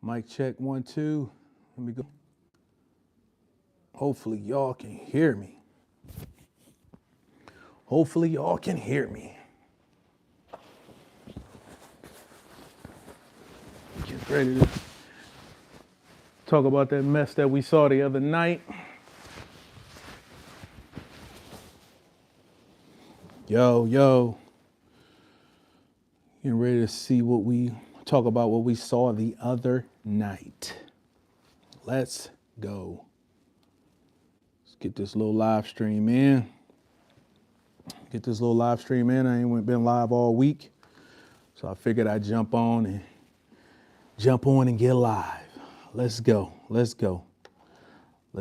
Mic check 1, 2. Let me go. Hopefully y'all can hear me. Hopefully y'all can hear me. Get ready to talk about that mess that we saw the other night. Yo. Getting ready to see talk about what we saw the other night. Let's go. Let's get this little live stream in. I ain't been live all week. So I figured I'd jump on and get live. Let's go. Let's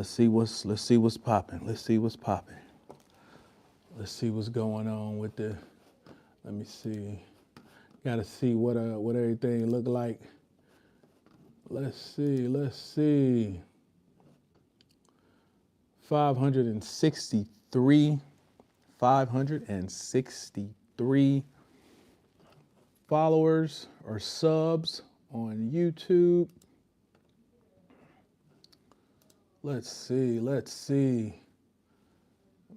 see what's popping. Let's see what's going on with let me see. Gotta see what everything look like. Let's see. 563 followers or subs on YouTube. Let's see.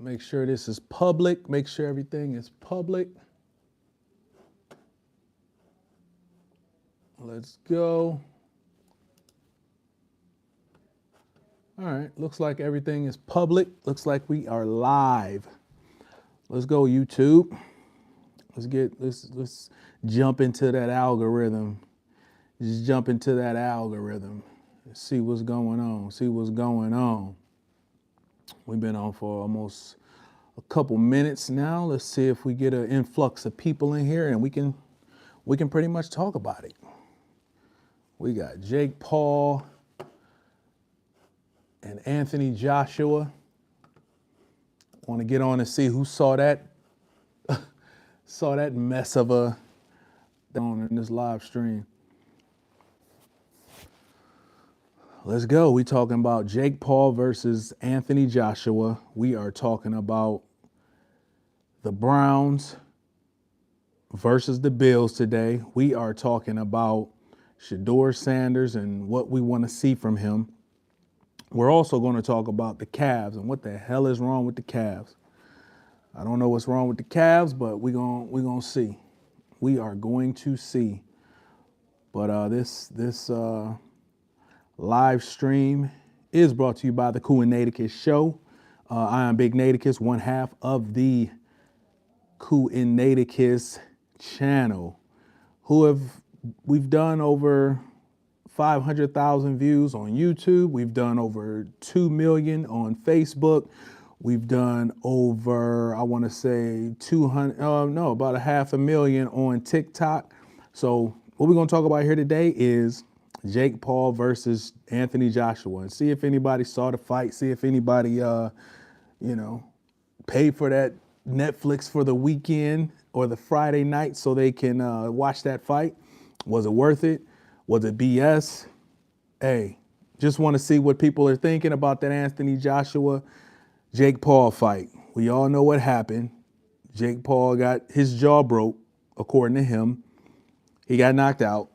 Make sure this is public. Make sure everything is public. Let's go. All right, looks like everything is public. Looks like we are live. Let's go, YouTube. Let's jump into that algorithm. Just jump into that algorithm. See what's going on. We've been on for almost a couple minutes now. Let's see if we get an influx of people in here and we can pretty much talk about it. We got Jake Paul and Anthony Joshua. Want to get on and see who saw that mess of a down in this live stream. Let's go. We talking about Jake Paul versus Anthony Joshua. We are talking about the Browns versus the Bills today. We are talking about Shedeur Sanders and what we want to see from him. We're also going to talk about the Cavs and what the hell is wrong with the Cavs. I don't know what's wrong with the Cavs, but we're going to see. We are going to see. But this live stream is brought to you by the Coo Naticus Show. I am Big Naticus, one half of the Coo Naticus channel. We've done over 500,000 views on YouTube. We've done over 2 million on Facebook. We've done over, I want to say about 500,000 on TikTok. So what we're going to talk about here today is Jake Paul versus Anthony Joshua, and see if anybody saw the fight, see if anybody, paid for that Netflix for the weekend or the Friday night so they can watch that fight. Was it worth it? Was it BS? Hey, just want to see what people are thinking about that Anthony Joshua, Jake Paul fight. We all know what happened. Jake Paul got his jaw broke, according to him. He got knocked out.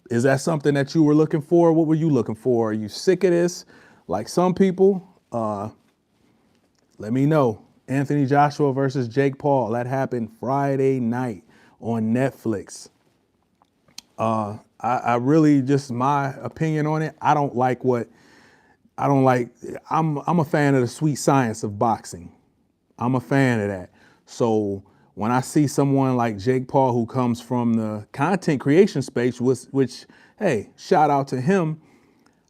Is that something that you were looking for? What were you looking for? Are you sick of this? Like some people? Let me know. Anthony Joshua versus Jake Paul. That happened Friday night on Netflix. I really, just my opinion on it, I'm a fan of the sweet science of boxing. I'm a fan of that. So when I see someone like Jake Paul, who comes from the content creation space, which, hey, shout out to him,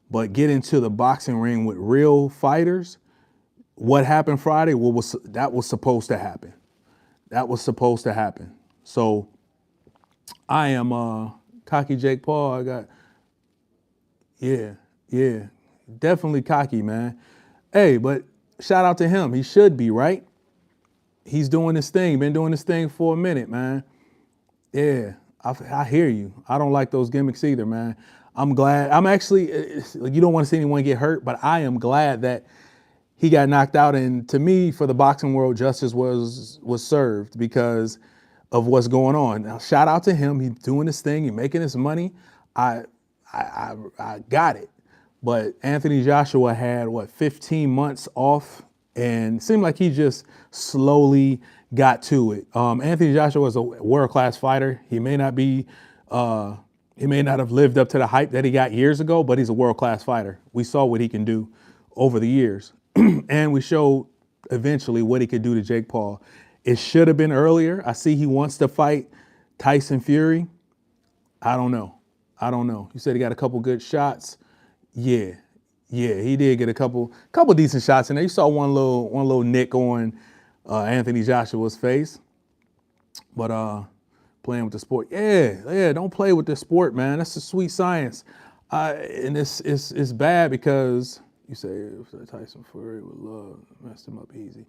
but get into the boxing ring with real fighters, what happened Friday, that was supposed to happen. That was supposed to happen. So I am cocky Jake Paul. Definitely cocky, man. Hey, but shout out to him. He should be, right? He's doing this thing, been doing this thing for a minute, man. Yeah, I hear you. I don't like those gimmicks either, man. I'm glad. I'm actually, you don't want to see anyone get hurt, but I am glad that he got knocked out. And to me, for the boxing world, justice was served because of what's going on. Now, shout out to him. He's doing his thing. He's making his money. I I got it. But Anthony Joshua had 15 months off, and it seemed like he just slowly got to it. Anthony Joshua is a world-class fighter. He may not have lived up to the hype that he got years ago, but he's a world-class fighter. We saw what he can do over the years, and we showed eventually what he could do to Jake Paul. It should have been earlier. I see he wants to fight Tyson Fury. I don't know. You said he got a couple good shots. Yeah, he did get a couple decent shots in there. You saw one little nick on Anthony Joshua's face, but playing with the sport, yeah, don't play with the sport, man. That's a sweet science, and it's bad because you say if Tyson Fury would love messed him up easy,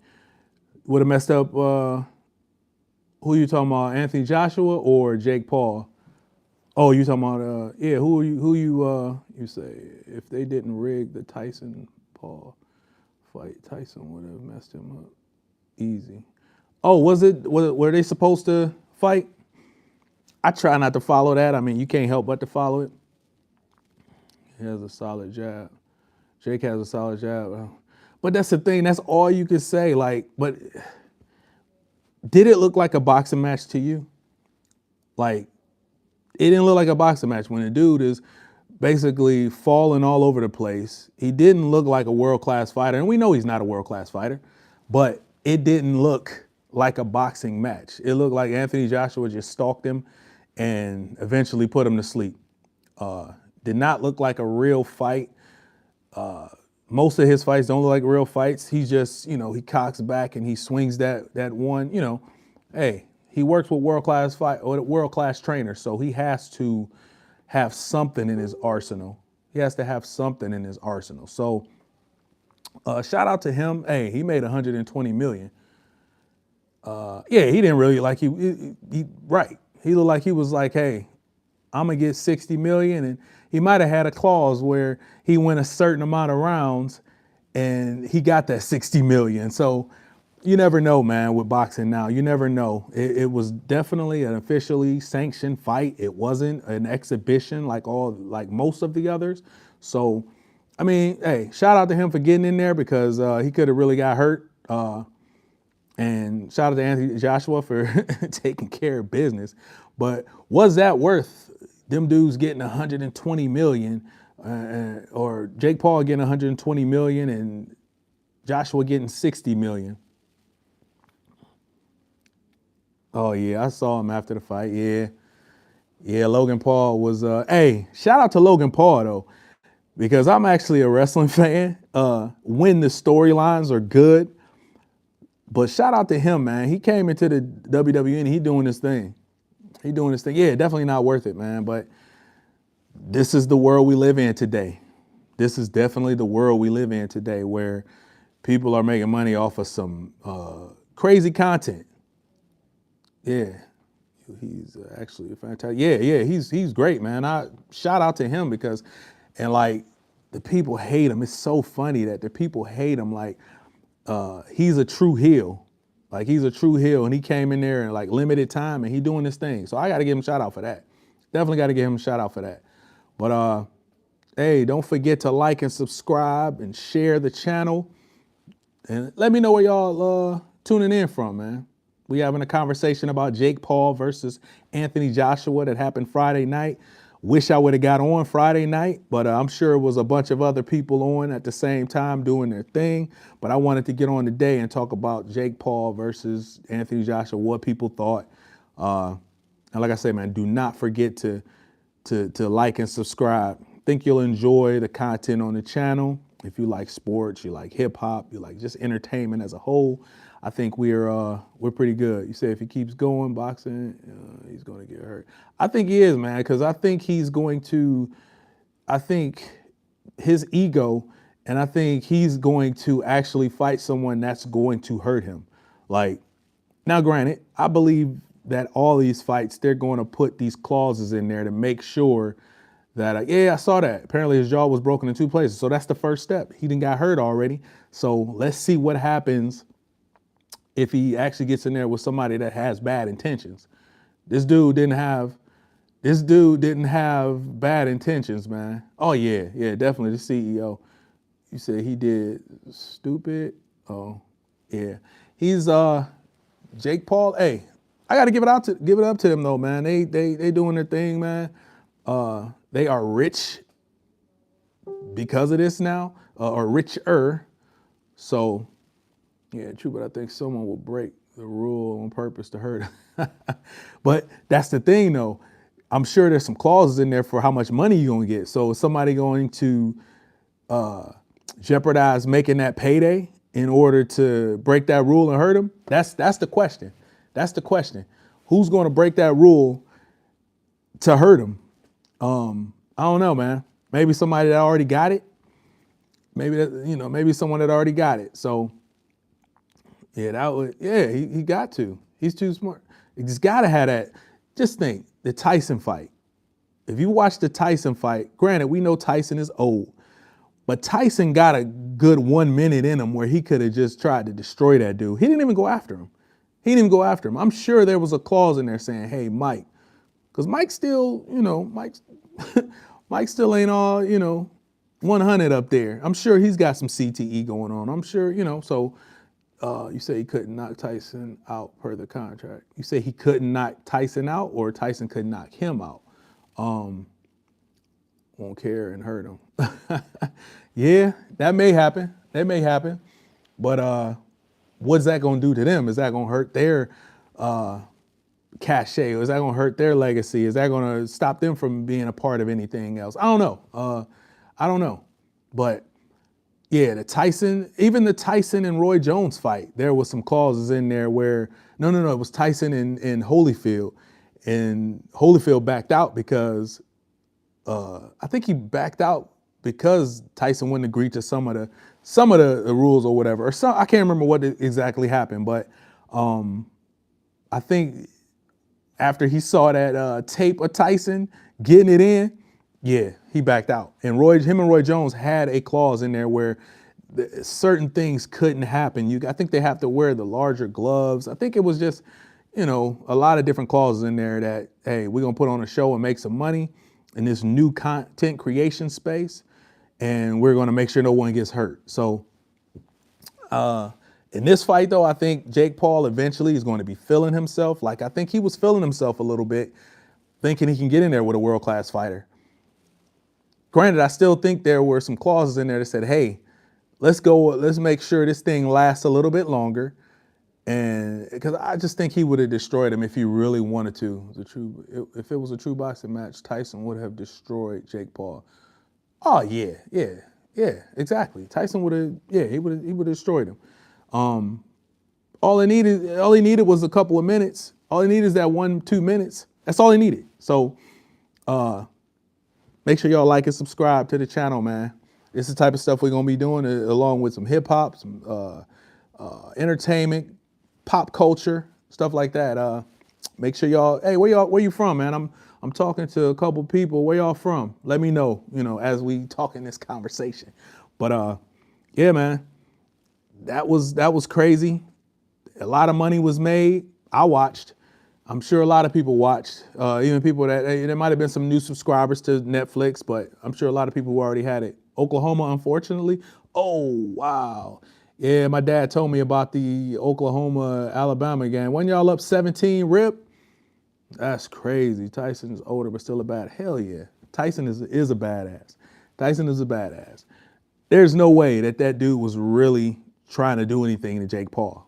would have messed up. Who you talking about, Anthony Joshua or Jake Paul? Oh, you talking about who you say if they didn't rig the Tyson Paul fight, Tyson would have messed him up easy. Oh, were they supposed to fight? I try not to follow that. I mean, you can't help but to follow it. He has a solid jab. Jake has a solid jab. But that's the thing. That's all you can say. Like, but did it look like a boxing match to you? Like, it didn't look like a boxing match when the dude is basically falling all over the place. He didn't look like a world-class fighter, and we know he's not a world-class fighter, but it didn't look like a boxing match. It looked like Anthony Joshua just stalked him and eventually put him to sleep. Did not look like a real fight. Most of his fights don't look like real fights. He just, he cocks back and he swings that one, hey, he works with world-class trainers, so he has to have something in his arsenal. So shout out to him. Hey, he made 120 million. He didn't really right. He looked like he was like, hey, I'm gonna get 60 million, and he might have had a clause where he went a certain amount of rounds and he got that 60 million. So you never know, man, with boxing now. You never know. It was definitely an officially sanctioned fight. It wasn't an exhibition like most of the others. So, I mean, hey, shout out to him for getting in there because he could have really got hurt. And shout out to Anthony Joshua for taking care of business. But was that worth them dudes getting 120 million or Jake Paul getting 120 million and Joshua getting 60 million? Oh, yeah, I saw him after the fight. Yeah, Logan Paul was, hey, shout out to Logan Paul, though, because I'm actually a wrestling fan when the storylines are good. But shout out to him, man. He came into the WWE and he doing this thing. Yeah, definitely not worth it, man. But this is the world we live in today. This is definitely the world we live in today where people are making money off of some crazy content. Yeah, he's actually fantastic. Yeah, he's great, man. I shout out to him because, and like the people hate him. It's so funny that the people hate him. Like he's a true heel. Like he's a true heel, and he came in there in like limited time, and he doing this thing. So I got to give him a shout out for that. Definitely got to give him a shout out for that. But hey, don't forget to like and subscribe and share the channel, and let me know where y'all tuning in from, man. We having a conversation about Jake Paul versus Anthony Joshua that happened Friday night. Wish I would have got on Friday night, but I'm sure it was a bunch of other people on at the same time doing their thing. But I wanted to get on today and talk about Jake Paul versus Anthony Joshua, what people thought. And like I say, man, do not forget to like and subscribe. Think you'll enjoy the content on the channel. If you like sports, you like hip hop, you like just entertainment as a whole, I think we're pretty good. You say if he keeps going boxing, he's going to get hurt. I think he is, man, because I think his ego, and I think he's going to actually fight someone that's going to hurt him. Like, now granted, I believe that all these fights, they're going to put these clauses in there to make sure that, I saw that. Apparently his jaw was broken in 2 places. So that's the first step. He done got hurt already. So let's see what happens if he actually gets in there with somebody that has bad intentions. This dude didn't have This dude didn't have bad intentions, man. Oh yeah, yeah, definitely the CEO. You said he did stupid. Oh, yeah. He's Jake Paul. Hey, I gotta give it up to them though, man. They doing their thing, man. They are rich because of this now, or richer. So yeah, true, but I think someone will break the rule on purpose to hurt him. But that's the thing though. I'm sure there's some clauses in there for how much money you're gonna get. So is somebody going to jeopardize making that payday in order to break that rule and hurt him? That's the question. That's the question. Who's going to break that rule to hurt him? I don't know, man. Maybe somebody that already got it. Maybe that, maybe someone that already got it. So yeah, he got to. He's too smart. He's got to have that. Just think, the Tyson fight. If you watch the Tyson fight, granted, we know Tyson is old, but Tyson got a good 1 minute in him where he could have just tried to destroy that dude. He didn't even go after him. I'm sure there was a clause in there saying, hey, Mike, because Mike still, Mike still ain't all, 100 up there. I'm sure he's got some CTE going on. I'm sure, so you say he couldn't knock Tyson out per the contract. You say he couldn't knock Tyson out or Tyson could knock him out. Won't care and hurt him. Yeah, that may happen. But what's that going to do to them? Is that going to hurt their cachet? Or is that going to hurt their legacy? Is that going to stop them from being a part of anything else? I don't know. But yeah, even the Tyson and Roy Jones fight, there was some clauses in there where, no, it was Tyson and Holyfield. And Holyfield backed out because, I think he backed out because Tyson wouldn't agree to some of the rules or whatever. I can't remember what exactly happened, but I think after he saw that tape of Tyson getting it in, yeah, he backed out. And him and Roy Jones had a clause in there where certain things couldn't happen. I think they have to wear the larger gloves. I think it was just, a lot of different clauses in there that, hey, we're going to put on a show and make some money in this new content creation space. And we're going to make sure no one gets hurt. So in this fight, though, I think Jake Paul eventually is going to be feeling himself. Like I think he was feeling himself a little bit, thinking he can get in there with a world-class fighter. Granted, I still think there were some clauses in there that said, hey, let's make sure this thing lasts a little bit longer. And because I just think he would have destroyed him if he really wanted to. If it was a true boxing match, Tyson would have destroyed Jake Paul. Oh yeah, exactly. Tyson would have, he would have destroyed him. All he needed was a couple of minutes. All he needed is that 1-2 minutes. That's all he needed. So make sure y'all like and subscribe to the channel, man. This is the type of stuff we're gonna be doing, along with some hip hop, some entertainment, pop culture, stuff like that. Make sure y'all, hey, where you from, man? I'm talking to a couple people. Where y'all from? Let me know, as we talk in this conversation. But yeah, man, that was crazy. A lot of money was made. I watched. I'm sure a lot of people watched, even people there might have been some new subscribers to Netflix, but I'm sure a lot of people who already had it. Oklahoma, unfortunately. Oh, wow. Yeah, my dad told me about the Oklahoma-Alabama game. When y'all up 17 rip? That's crazy. Tyson's older, but still a bad. Hell yeah. Tyson is a badass. Tyson is a badass. There's no way that dude was really trying to do anything to Jake Paul.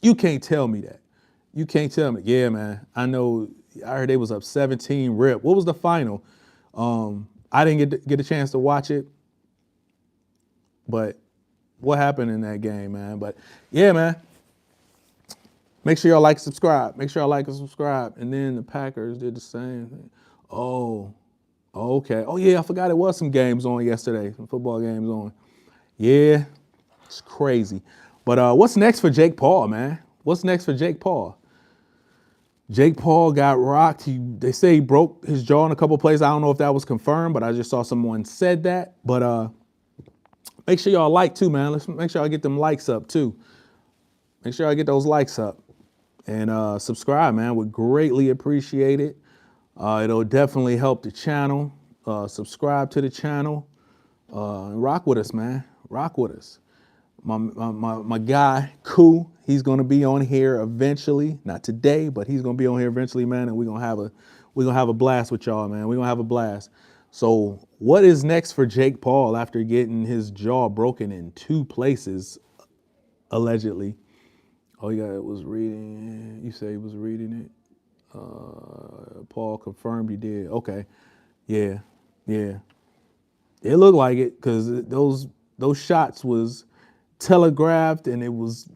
You can't tell me that. You can't tell me. Yeah, man. I heard they was up 17 rip. What was the final? I didn't get a chance to watch it. But what happened in that game, man? But yeah, man. Make sure y'all like and subscribe. And then the Packers did the same thing. Oh, okay. Oh, yeah, I forgot there was some games on yesterday. Some football games on. Yeah, it's crazy. But what's next for Jake Paul, man? What's next for Jake Paul? Jake Paul got rocked. They say he broke his jaw in a couple places. I don't know if that was confirmed, but I just saw someone said that. But make sure y'all like too, man. Let's make sure I get them likes up too. Make sure I get those likes up. And subscribe, man. Would greatly appreciate it. It'll definitely help the channel. Subscribe to the channel. And rock with us, man. Rock with us. My guy, Coo, he's gonna be on here eventually. Not today, but he's gonna be on here eventually, man. And we're gonna have a blast with y'all, man. We're gonna have a blast. So what is next for Jake Paul after getting his jaw broken in 2 places, allegedly? Oh, yeah, it was reading. You say he was reading it. Paul confirmed he did. Okay, yeah. It looked like it because those shots was telegraphed, and it was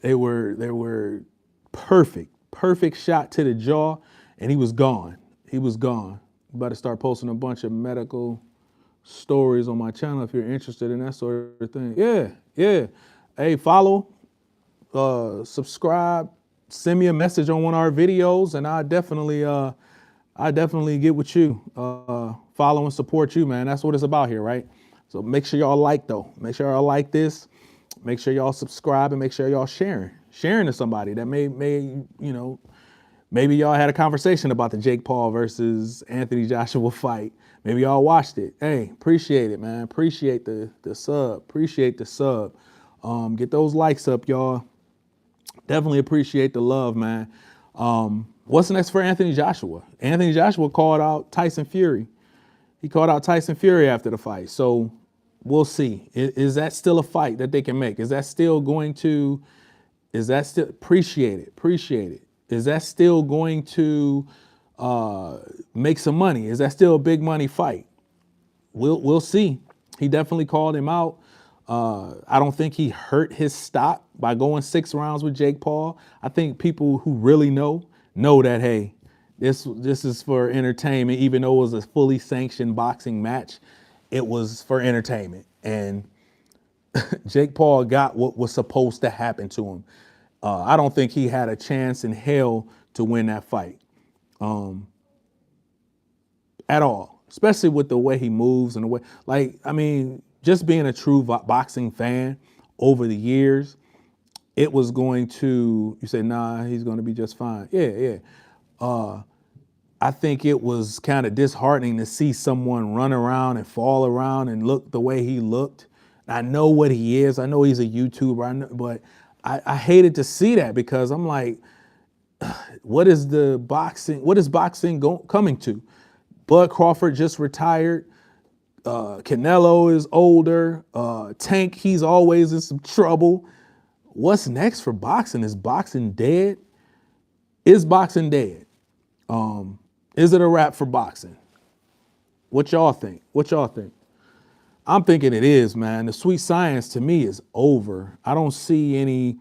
they were perfect shot to the jaw, and he was gone. About to start posting a bunch of medical stories on my channel if you're interested in that sort of thing. Yeah. Hey, follow, subscribe, send me a message on one of our videos, and I definitely get with you. Follow and support you, man. That's what it's about here, right? So make sure y'all like, though. Make sure y'all like this. Make sure y'all subscribe, and make sure y'all sharing to somebody that may maybe y'all had a conversation about the Jake Paul versus Anthony Joshua fight. Maybe y'all watched it. Hey, appreciate it, man. Appreciate the sub. Appreciate the sub. Get those likes up, y'all. Definitely appreciate the love, man. What's next for Anthony Joshua? Anthony Joshua called out Tyson Fury. He called out Tyson Fury after the fight. So we'll see. Is that still a fight that they can make? Is that still appreciate it? Is that still going to make some money? Is that still a big money fight? We'll see. He definitely called him out. I don't think he hurt his stock by going 6 rounds with Jake Paul. I think people who really know that, hey, this is for entertainment. Even though it was a fully sanctioned boxing match, it was for entertainment. And Jake Paul got what was supposed to happen to him. I don't think he had a chance in hell to win that fight at all, especially with the way he moves and the way, just being a true boxing fan over the years, it was going to, you say, nah, he's going to be just fine. Yeah. I think it was kind of disheartening to see someone run around and fall around and look the way he looked. I know what he is. I know he's a YouTuber, but I hated to see that because I'm like, what is boxing coming to? Bud Crawford just retired. Canelo is older. Tank, he's always in some trouble. What's next for boxing? Is boxing dead? Is boxing dead? Is it a wrap for boxing? What y'all think? I'm thinking it is, man. The sweet science to me is over. I don't see any,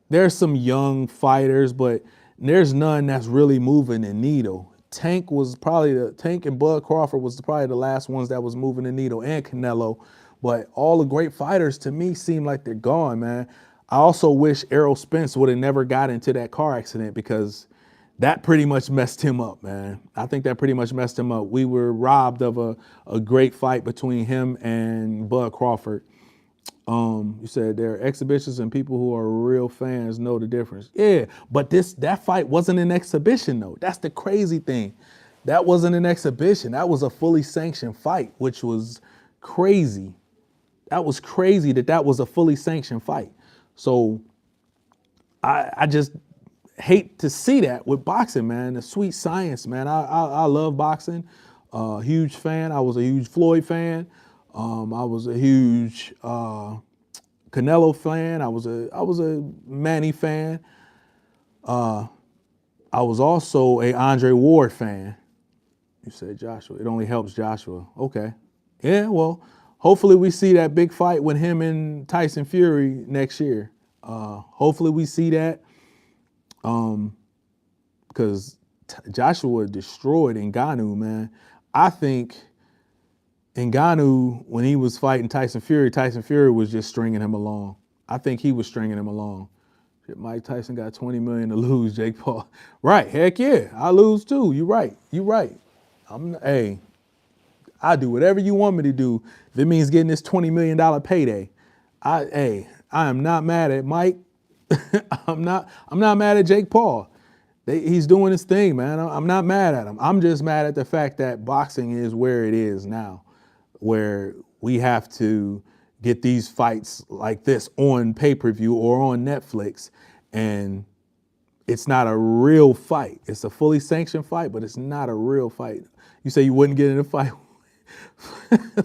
there's some young fighters, but there's none that's really moving the needle. Tank and Bud Crawford was probably the last ones that was moving the needle, and Canelo. But all the great fighters to me seem like they're gone, man. I also wish Errol Spence would have never got into that car accident because that pretty much messed him up, man. I think that pretty much messed him up. We were robbed of a great fight between him and Bud Crawford. You said there are exhibitions and people who are real fans know the difference. Yeah, but that fight wasn't an exhibition, though. That's the crazy thing. That wasn't an exhibition. That was a fully sanctioned fight, which was crazy. That was crazy that was a fully sanctioned fight. So I just hate to see that with boxing, man. The sweet science, man. I love boxing. Huge fan. I was a huge Floyd fan. I was a huge Canelo fan. I was a Manny fan. I was also a Andre Ward fan. You said Joshua. It only helps Joshua. Okay. Yeah, well, hopefully we see that big fight with him and Tyson Fury next year. Hopefully we see that. Because Joshua destroyed Ngannou, man. I think Ngannou, when he was fighting Tyson Fury was just stringing him along. I think he was stringing him along. Mike Tyson got 20 million to lose, Jake Paul. Right, heck yeah, I lose too. You right. I do whatever you want me to do. If it means getting this $20 million payday, I am not mad at Mike. I'm not mad at Jake Paul. He's doing his thing, man. I'm not mad at him. I'm just mad at the fact that boxing is where it is now, where we have to get these fights like this on pay-per-view or on Netflix, and it's not a real fight. It's a fully sanctioned fight, but it's not a real fight. You say you wouldn't get in a fight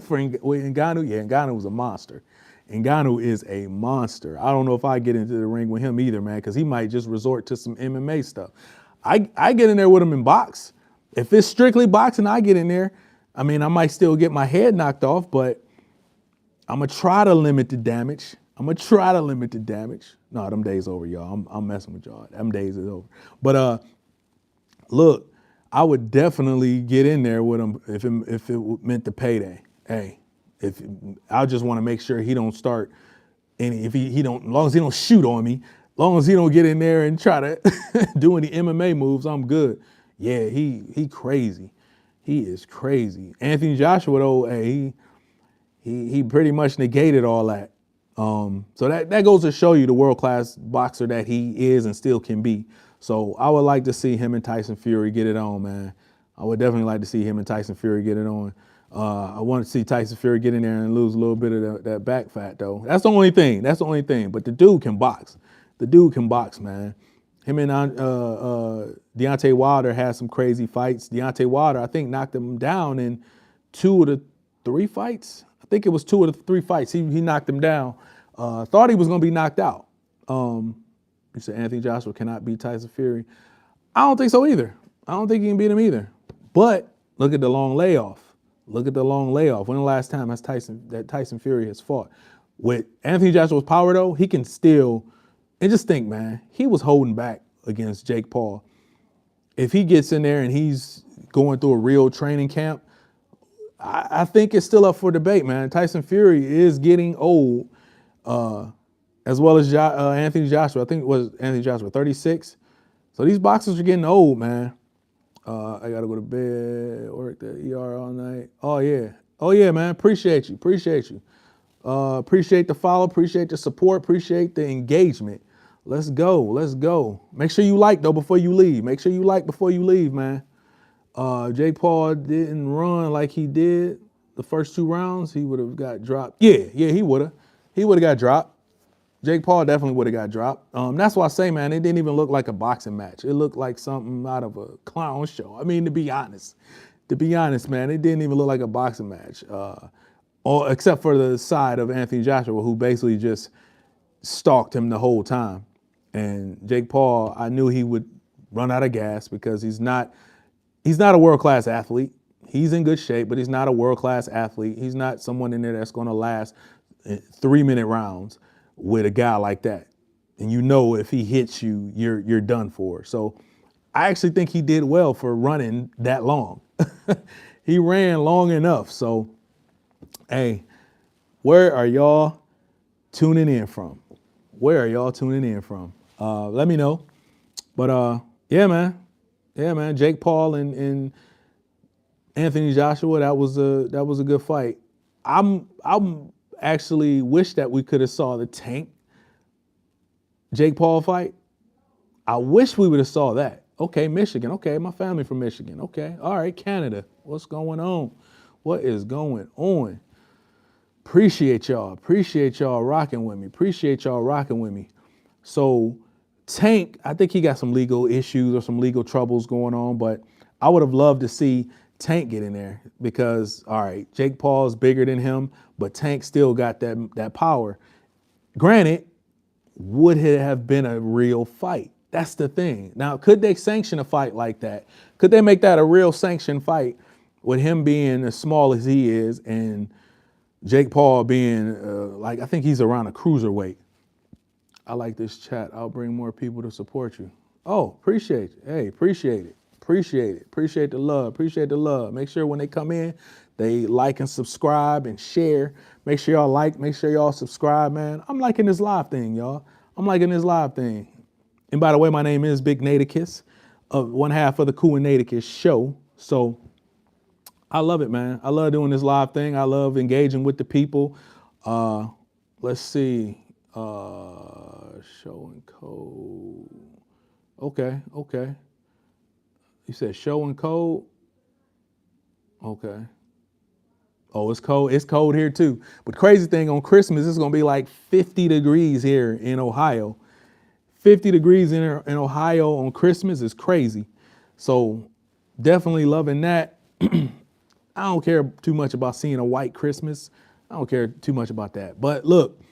for Ngannou? Yeah, Ngannou was a monster. Ngannou is a monster. I don't know if I get into the ring with him either, man, because he might just resort to some MMA stuff. I get in there with him in box. If it's strictly boxing, I get in there. I mean, I might still get my head knocked off, but I'm going to try to limit the damage. No, them days over, y'all. I'm messing with y'all. Them days is over. But look, I would definitely get in there with him if it meant the payday. Hey, I just want to make sure he don't start, and if he don't, as long as he don't shoot on me, as long as he don't get in there and try to do any MMA moves, I'm good. Yeah, he crazy. He is crazy. Anthony Joshua though, hey, he pretty much negated all that. So that goes to show you the world-class boxer that he is and still can be. So I would like to see him and Tyson Fury get it on, man. I would definitely like to see him and Tyson Fury get it on. I want to see Tyson Fury get in there and lose a little bit of that back fat, though. That's the only thing. But the dude can box. Man. Him and Deontay Wilder had some crazy fights. Deontay Wilder, I think, knocked him down in 2 of the 3 fights. I think it was 2 of the 3 fights. He knocked him down. Thought he was going to be knocked out. You said Anthony Joshua cannot beat Tyson Fury. I don't think so either. I don't think he can beat him either. But look at the long layoff. When the last time has Tyson Fury has fought? With Anthony Joshua's power, though, he can still, and just think, man, he was holding back against Jake Paul. If he gets in there and he's going through a real training camp, I think it's still up for debate, man. Tyson Fury is getting old, as well as Anthony Joshua. I think it was Anthony Joshua, 36. So these boxers are getting old, man. I got to go to bed, work the ER all night. Oh, yeah, man. Appreciate you. Appreciate the follow. Appreciate the support. Appreciate the engagement. Let's go. Make sure you like, though, before you leave. Man. Jake Paul didn't run like he did the first 2 rounds. He would have got dropped. Yeah, he would have. He would have got dropped. Jake Paul definitely would have got dropped. That's why I say, man, it didn't even look like a boxing match. It looked like something out of a clown show. I mean, to be honest, man, it didn't even look like a boxing match. Except for the side of Anthony Joshua, who basically just stalked him the whole time. And Jake Paul, I knew he would run out of gas because he's not a world-class athlete. He's in good shape, but he's not a world-class athlete. He's not someone in there that's going to last 3-minute rounds with a guy like that. And you know if he hits you, you're done for. So I actually think he did well for running that long. He ran long enough. So, hey, where are y'all tuning in from? Let me know. But yeah, man. Jake Paul and Anthony Joshua, that was a good fight. I'm actually wish that we could have saw the Tank Jake Paul fight. I wish we would have saw that. Okay, Michigan. Okay, my family from Michigan. Okay, all right, Canada. What's going on? What is going on? Appreciate y'all rocking with me. So Tank, I think he got some legal issues or some legal troubles going on, but I would have loved to see Tank get in there because, all right, Jake Paul is bigger than him, but Tank still got that power. Granted, would it have been a real fight? That's the thing. Now, could they sanction a fight like that? Could they make that a real sanctioned fight with him being as small as he is and Jake Paul being I think he's around a cruiserweight? I like this chat. I'll bring more people to support you. Oh, appreciate it. Hey, appreciate it. Appreciate the love. Make sure when they come in, they like and subscribe and share. Make sure y'all like, make sure y'all subscribe, man. I'm liking this live thing, y'all. And by the way, my name is Big Naticus, one half of the Coo Naticus Show. So I love it, man. I love doing this live thing. I love engaging with the people. Let's see. Show and code. Okay. You said show and cold? Okay. Oh, it's cold. It's cold here too. But the crazy thing on Christmas, it's gonna be like 50 degrees here in Ohio. 50 degrees in Ohio on Christmas is crazy. So definitely loving that. I don't care too much about seeing a white Christmas. I don't care too much about that. But look,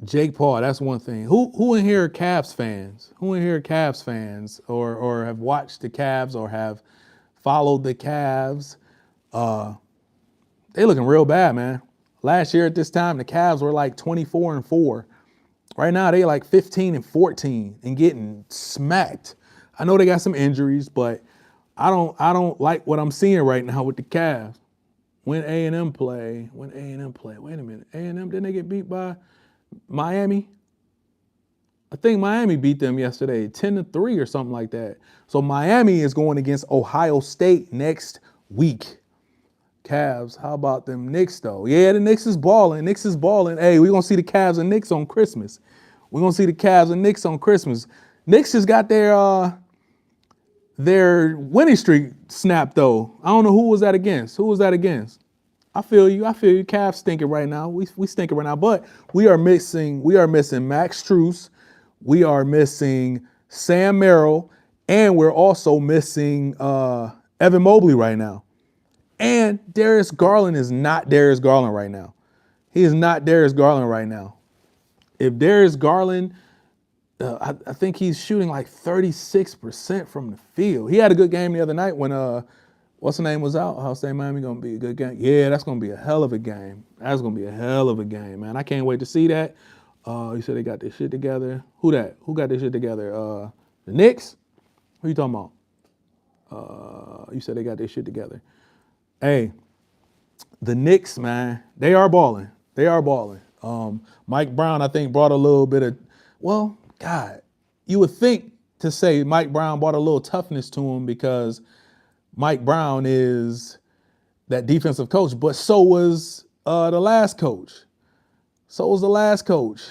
Jake Paul, that's one thing. Who in here are Cavs fans? Who in here are Cavs fans or have watched the Cavs or have followed the Cavs? They looking real bad, man. Last year at this time, the Cavs were like 24-4. Right now, they like 15-14 and getting smacked. I know they got some injuries, but I don't like what I'm seeing right now with the Cavs. When A&M play, wait a minute, A&M, didn't they get beat by Miami? I think Miami beat them yesterday, 10-3 or something like that. So Miami is going against Ohio State next week. Cavs, how about them Knicks though? Yeah, the Knicks is balling. Hey, we're gonna see the Cavs and Knicks on Christmas. We're gonna see the Cavs and Knicks on Christmas. Knicks just got their winning streak snapped though. I don't know who was that against. I feel you. Cavs stinking right now. We stinking right now. But we are missing Max Strus. We are missing Sam Merrill, and we're also missing Evan Mobley right now. And Darius Garland is not Darius Garland right now. He is not Darius Garland right now. If Darius Garland, I think he's shooting like 36% from the field. He had a good game the other night when what's the name was out. Ohio State Miami gonna be a good game. Yeah, that's gonna be a hell of a game. That's gonna be a hell of a game, man. I can't wait to see that. You said they got this shit together. Who that? Who got this shit together? The Knicks? Who you talking about? You said they got this shit together. Hey, the Knicks, man, they are balling. Mike Brown, I think, brought a little bit of, well, God, you would think to say Mike Brown brought a little toughness to him because Mike Brown is that defensive coach, but so was the last coach.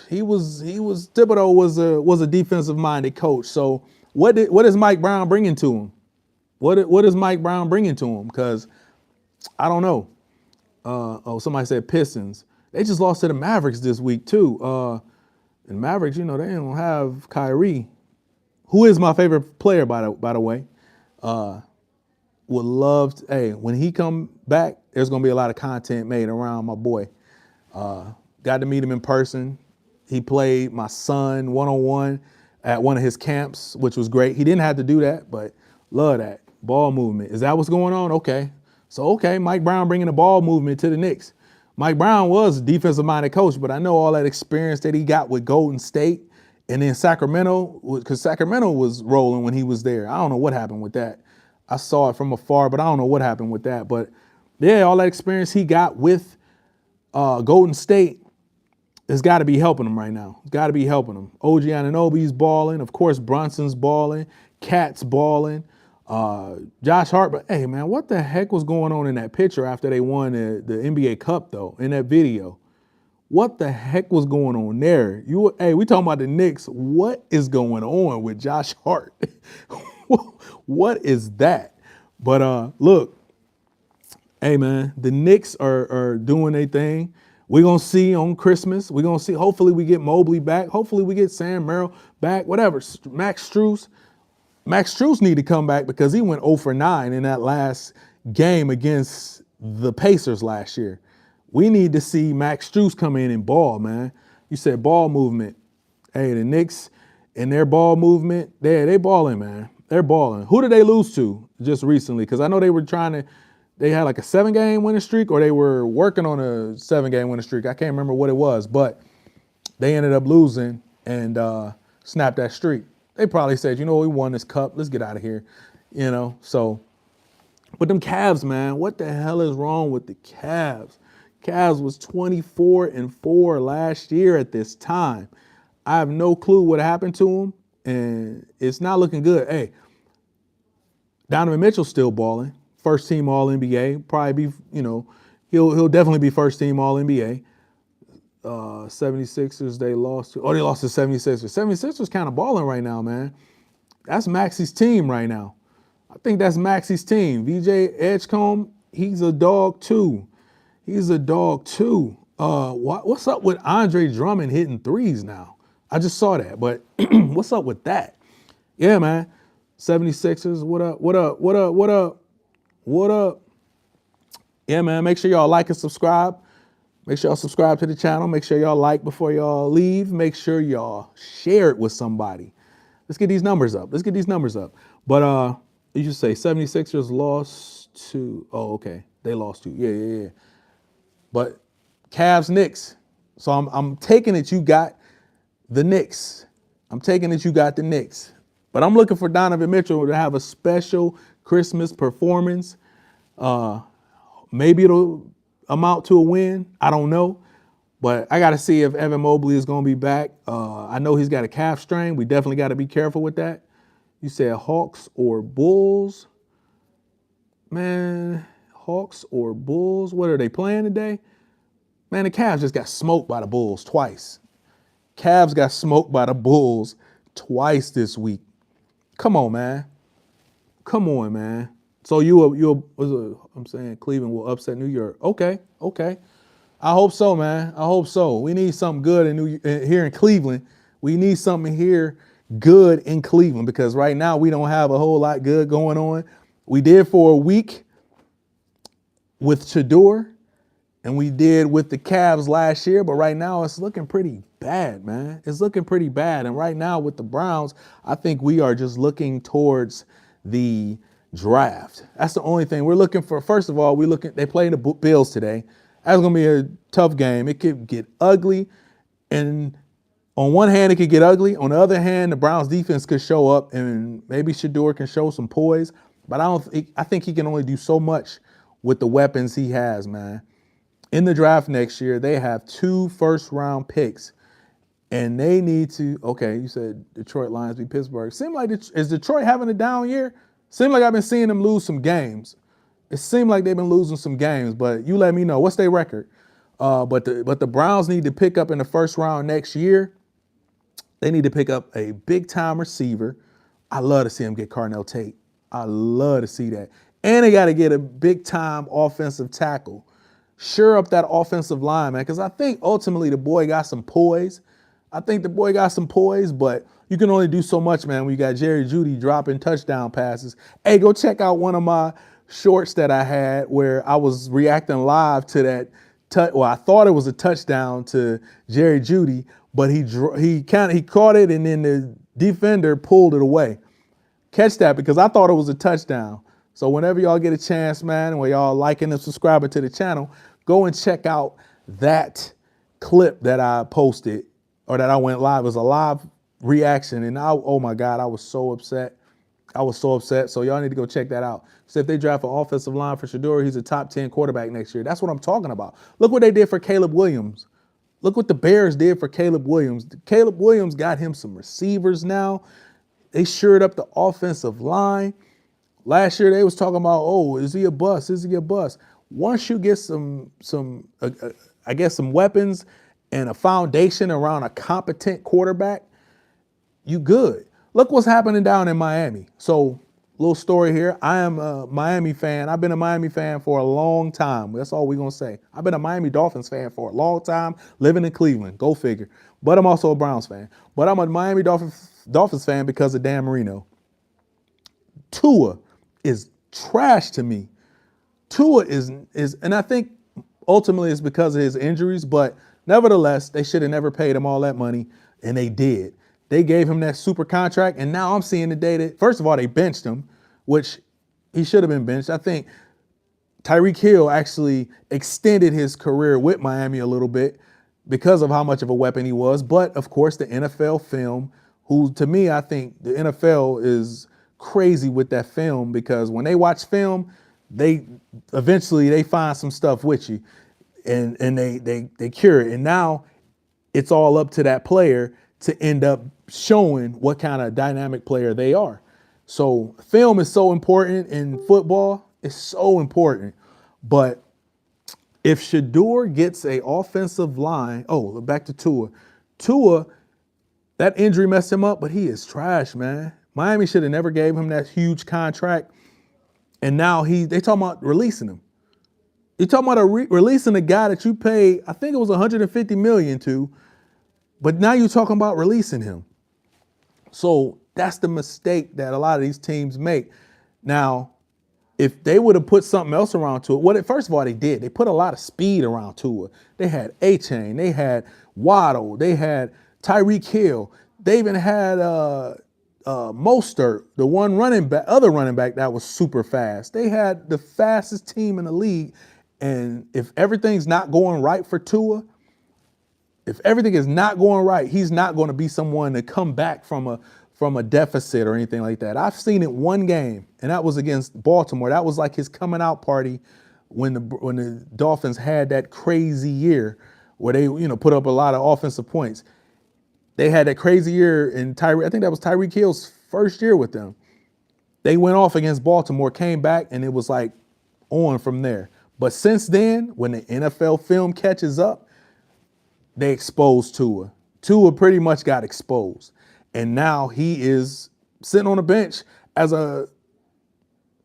He was Thibodeau was a defensive minded coach. So what is Mike Brown bringing to him? What is Mike Brown bringing to him? Because I don't know. Somebody said Pistons. They just lost to the Mavericks this week too. And Mavericks, they don't have Kyrie, who is my favorite player by the way. Would love to, hey, when he come back, there's gonna be a lot of content made around my boy. Got to meet him in person. He played my son one-on-one at one of his camps, which was great. He didn't have to do that, but love that. Ball movement. Is that what's going on? Okay. So, Mike Brown bringing the ball movement to the Knicks. Mike Brown was a defensive-minded coach, but I know all that experience that he got with Golden State and then Sacramento, because Sacramento was rolling when he was there. I don't know what happened with that. I saw it from afar, but I don't know what happened with that. But, yeah, all that experience he got with Golden State has got to be helping him right now. It's got to be helping him. OG Anunoby's balling. Of course, Brunson's balling. Cat's balling. Josh Hart, but hey man, what the heck was going on in that picture after they won the NBA Cup though, in that video? What the heck was going on there? We talking about the Knicks. What is going on with Josh Hart? What is that? But look, hey man, the Knicks are doing their thing. We're gonna see on Christmas. We're gonna see, hopefully we get Mobley back. Hopefully we get Sam Merrill back, whatever. Max Strus need to come back because he went 0 for 9 in that last game against the Pacers last year. We need to see Max Strus come in and ball, man. You said ball movement. Hey, the Knicks and their ball movement, they balling, man. They're balling. Who did they lose to just recently? Because I know they had like a 7-game winning streak, or they were working on a 7-game winning streak. I can't remember what it was, but they ended up losing and snapped that streak. They probably said, we won this cup. Let's get out of here. So, but them Cavs, man, what the hell is wrong with the Cavs? Cavs was 24-4 last year at this time. I have no clue what happened to them, and it's not looking good. Hey, Donovan Mitchell's still balling. First team All-NBA. Probably be, he'll definitely be first team All-NBA. 76ers, they lost to 76ers. 76ers kind of balling right now, man. That's Maxi's team right now. I think that's Maxie's team. VJ Edgecombe, he's a dog too. He's a dog too. What's up with Andre Drummond hitting threes now? I just saw that, but what's up with that? Yeah, man. 76ers, what up, what up, what up, what up, what up? Yeah, man, make sure y'all like and subscribe. Make sure y'all subscribe to the channel. Make sure y'all like before y'all leave. Make sure y'all share it with somebody. Let's get these numbers up. Let's get these numbers up. But you should say 76ers lost to, oh, okay. They lost to, yeah. But Cavs, Knicks. So I'm taking it you got the Knicks. I'm taking it you got the Knicks. But I'm looking for Donovan Mitchell to have a special Christmas performance. Maybe it'll amount to a win. I don't know. But I got to see if Evan Mobley is going to be back. I know he's got a calf strain. We definitely got to be careful with that. You said Hawks or Bulls. Man, Hawks or Bulls. What are they playing today? Man, the Cavs just got smoked by the Bulls twice. Cavs got smoked by the Bulls twice this week. Come on, man. Come on, man. So I'm saying Cleveland will upset New York. Okay. I hope so, man. I hope so. We need something good here in Cleveland. We need something here good in Cleveland because right now we don't have a whole lot good going on. We did for a week with Shador and we did with the Cavs last year, but right now it's looking pretty bad, man. It's looking pretty bad. And right now with the Browns, I think we are just looking towards the draft. That's the only thing we're looking for. First of all, they play the Bills today. That's going to be a tough game. It could get ugly. And on one hand, it could get ugly. On the other hand, the Browns defense could show up and maybe Shador can show some poise. But I think he can only do so much with the weapons he has, man. In the draft next year, they have 2 first-round picks. And they need to, okay, you said Detroit Lions beat Pittsburgh. Is Detroit having a down year? Seems like I've been seeing them lose some games. It seemed like they've been losing some games, but you let me know. What's their record? But the Browns need to pick up in the first round next year. They need to pick up a big-time receiver. I love to see them get Carnell Tate. I love to see that. And they got to get a big-time offensive tackle. Sure up that offensive line, man, because I think ultimately the boy got some poise. But you can only do so much, man, when you got Jerry Jeudy dropping touchdown passes. Hey, go check out one of my shorts that I had where I was reacting live to that. I thought it was a touchdown to Jerry Jeudy, but he caught it and then the defender pulled it away. Catch that because I thought it was a touchdown. So whenever y'all get a chance, man, where y'all liking and subscribing to the channel, go and check out that clip that I posted or that I went live. It was a live reaction, and oh my God, I was so upset. So y'all need to go check that out. So if they draft an offensive line for Shador, he's a top 10 quarterback next year. That's what I'm talking about. Look what they did for Caleb Williams. Look what the Bears did for Caleb Williams. Caleb Williams got him some receivers now. They shored up the offensive line. Last year they was talking about, oh, is he a bust? Is he a bust? Once you get some weapons and a foundation around a competent quarterback, you good. Look what's happening down in Miami. So, little story here. I am a Miami fan. I've been a Miami fan for a long time. That's all we're going to say. I've been a Miami Dolphins fan for a long time, living in Cleveland. Go figure. But I'm also a Browns fan. But I'm a Miami Dolphins fan because of Dan Marino. Tua is trash to me. Tua is, and I think ultimately it's because of his injuries, but nevertheless, they should have never paid him all that money, and they did. They gave him that super contract, and now I'm seeing the day that, first of all, they benched him, which he should have been benched. I think Tyreek Hill actually extended his career with Miami a little bit because of how much of a weapon he was. But, of course, the NFL film, who, to me, I think the NFL is crazy with that film because when they watch film, they eventually find some stuff with you, and they cure it. And now it's all up to that player to end up showing what kind of dynamic player they are. So film is so important in football. It's so important. But if Shador gets a offensive line, back to Tua. Tua, that injury messed him up, but he is trash, man. Miami should have never gave him that huge contract. And now they talking about releasing him. You're talking about releasing a guy that you paid, I think it was $150 million to, but now you're talking about releasing him. So that's the mistake that a lot of these teams make. Now, if they would have put something else around Tua, first of all, they did. They put a lot of speed around Tua. They had A-Chain, they had Waddle, they had Tyreek Hill. They even had Mostert, the other running back that was super fast. They had the fastest team in the league. And if everything's not going right for Tua, if everything is not going right, he's not going to be someone to come back from a deficit or anything like that. I've seen it one game, and that was against Baltimore. That was like his coming out party when the Dolphins had that crazy year where they put up a lot of offensive points. They had that crazy year in I think that was Tyreek Hill's first year with them. They went off against Baltimore, came back, and it was like on from there. But since then, when the NFL film catches up, they exposed Tua. Tua pretty much got exposed. And now he is sitting on the bench as a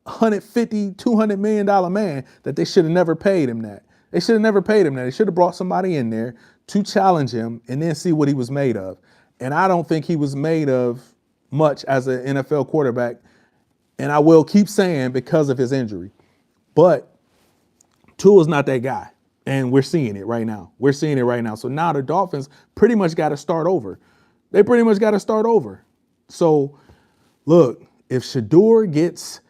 $150, $200 million man that they should have never paid him that. They should have never paid him that. They should have brought somebody in there to challenge him and then see what he was made of. And I don't think he was made of much as an NFL quarterback. And I will keep saying because of his injury. But Tua's not that guy. And we're seeing it right now. We're seeing it right now. So now the Dolphins pretty much got to start over. They pretty much got to start over. So, look, if Shedeur gets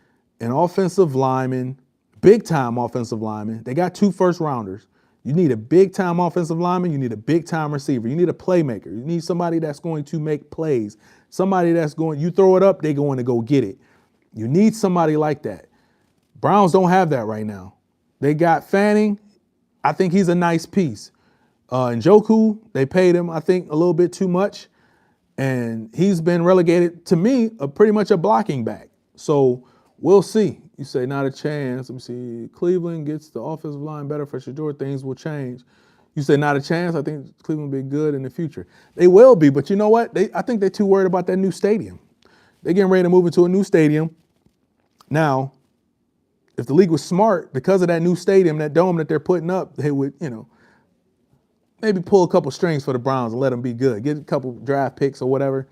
an offensive lineman, big-time offensive lineman, they got 2 first-rounders. You need a big-time offensive lineman. You need a big-time receiver. You need a playmaker. You need somebody that's going to make plays. Somebody that's you throw it up, they're going to go get it. You need somebody like that. Browns don't have that right now. They got Fanning. I think he's a nice piece. Njoku, they paid him, I think, a little bit too much. And he's been relegated, to me, pretty much a blocking back. So we'll see. You say not a chance. Let me see. Cleveland gets the offensive line better for Shedeur. Things will change. You say not a chance. I think Cleveland will be good in the future. They will be, but you know what? I think they're too worried about that new stadium. They're getting ready to move into a new stadium. Now, if the league was smart, because of that new stadium, that dome that they're putting up, they would, maybe pull a couple strings for the Browns and let them be good. Get a couple draft picks or whatever.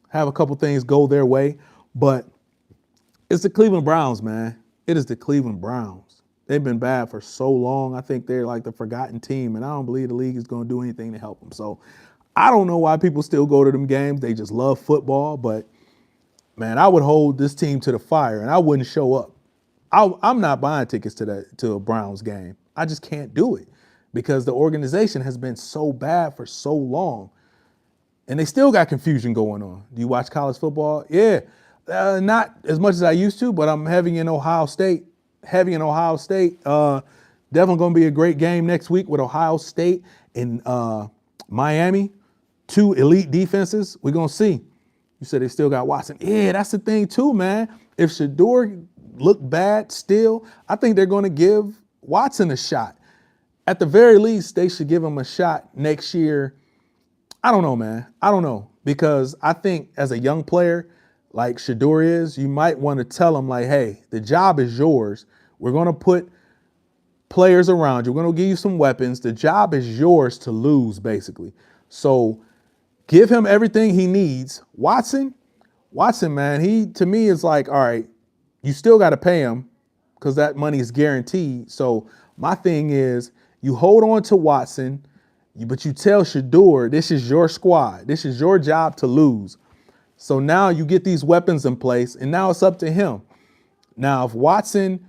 Have a couple things go their way. But it's the Cleveland Browns, man. It is the Cleveland Browns. They've been bad for so long. I think they're like the forgotten team, and I don't believe the league is going to do anything to help them. So I don't know why people still go to them games. They just love football. But, man, I would hold this team to the fire, and I wouldn't show up. I'm not buying tickets to a Browns game. I just can't do it because the organization has been so bad for so long. And they still got confusion going on. Do you watch college football? Yeah. Not as much as I used to, but I'm heavy in Ohio State. Definitely going to be a great game next week with Ohio State and Miami. 2 elite defenses. We're going to see. You said they still got Watson. Yeah, that's the thing too, man. If Shedeur look bad still, I think they're going to give Watson a shot. At the very least, they should give him a shot next year. I don't know, man. I don't know. Because I think as a young player, like Shedeur is, you might want to tell him, like, hey, the job is yours. We're going to put players around you. We're going to give you some weapons. The job is yours to lose, basically. So give him everything he needs. Watson, man, he, to me, is like, all right, you still got to pay him because that money is guaranteed. So my thing is you hold on to Watson, but you tell Shedeur, this is your squad. This is your job to lose. So now you get these weapons in place, and now it's up to him. Now, if Watson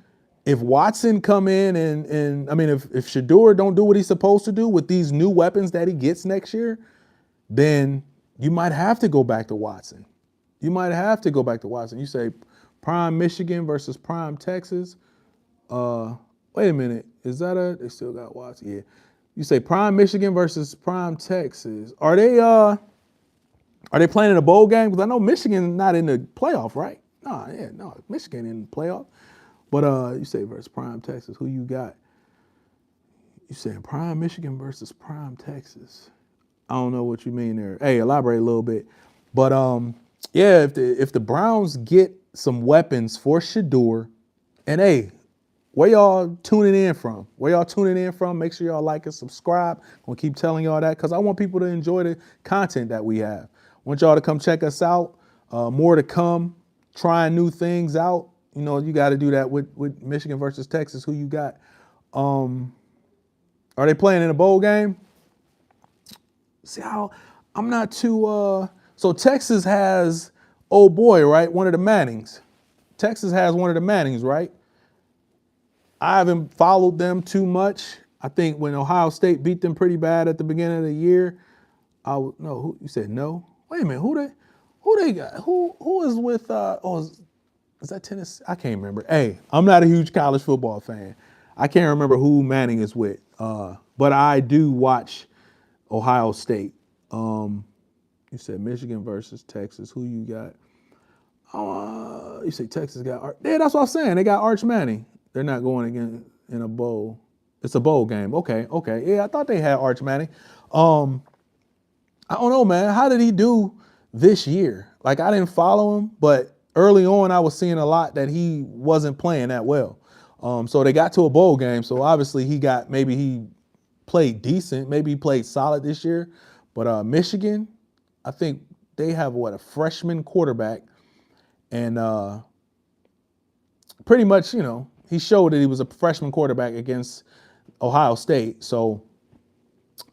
come in and if Shedeur don't do what he's supposed to do with these new weapons that he gets next year, then you might have to go back to Watson. You say Prime Michigan versus Prime Texas. Wait a minute. Is that they still got Watson? Yeah. You say Prime Michigan versus Prime Texas. Are they playing in a bowl game? Because I know Michigan's not in the playoff, right? No, Michigan in the playoff. But you say versus Prime Texas. Who you got? You saying Prime Michigan versus Prime Texas. I don't know what you mean there. Hey, elaborate a little bit. But yeah, if the Browns get some weapons for Shedeur, And hey, where y'all tuning in from? Where y'all tuning in from? Make sure y'all like and subscribe. I'm gonna keep telling y'all that because I want people to enjoy the content that we have. I want y'all to come check us out. More to come. Trying new things out. You know, you got to do that with Michigan versus Texas. Who you got? Are they playing in a bowl game? See how I'm not too. So Texas has old boy, right? One of the Mannings. Texas has one of the Mannings, right? I haven't followed them too much. I think when Ohio State beat them pretty bad at the beginning of the year, no. Who you said no? Wait a minute. Who they got? Who is with? Is that Tennessee? I can't remember. Hey, I'm not a huge college football fan. I can't remember who Manning is with. But I do watch Ohio State. You said Michigan versus Texas. Who you got? You say Texas got. Yeah, that's what I'm saying. They got Arch Manning. They're not going again in a bowl. It's a bowl game. Okay. Yeah, I thought they had Arch Manning. I don't know, man. How did he do this year? Like, I didn't follow him, but early on I was seeing a lot that he wasn't playing that well. So they got to a bowl game. So obviously maybe he played decent. Maybe he played solid this year. But Michigan, I think they have a freshman quarterback. And pretty much, he showed that he was a freshman quarterback against Ohio State. So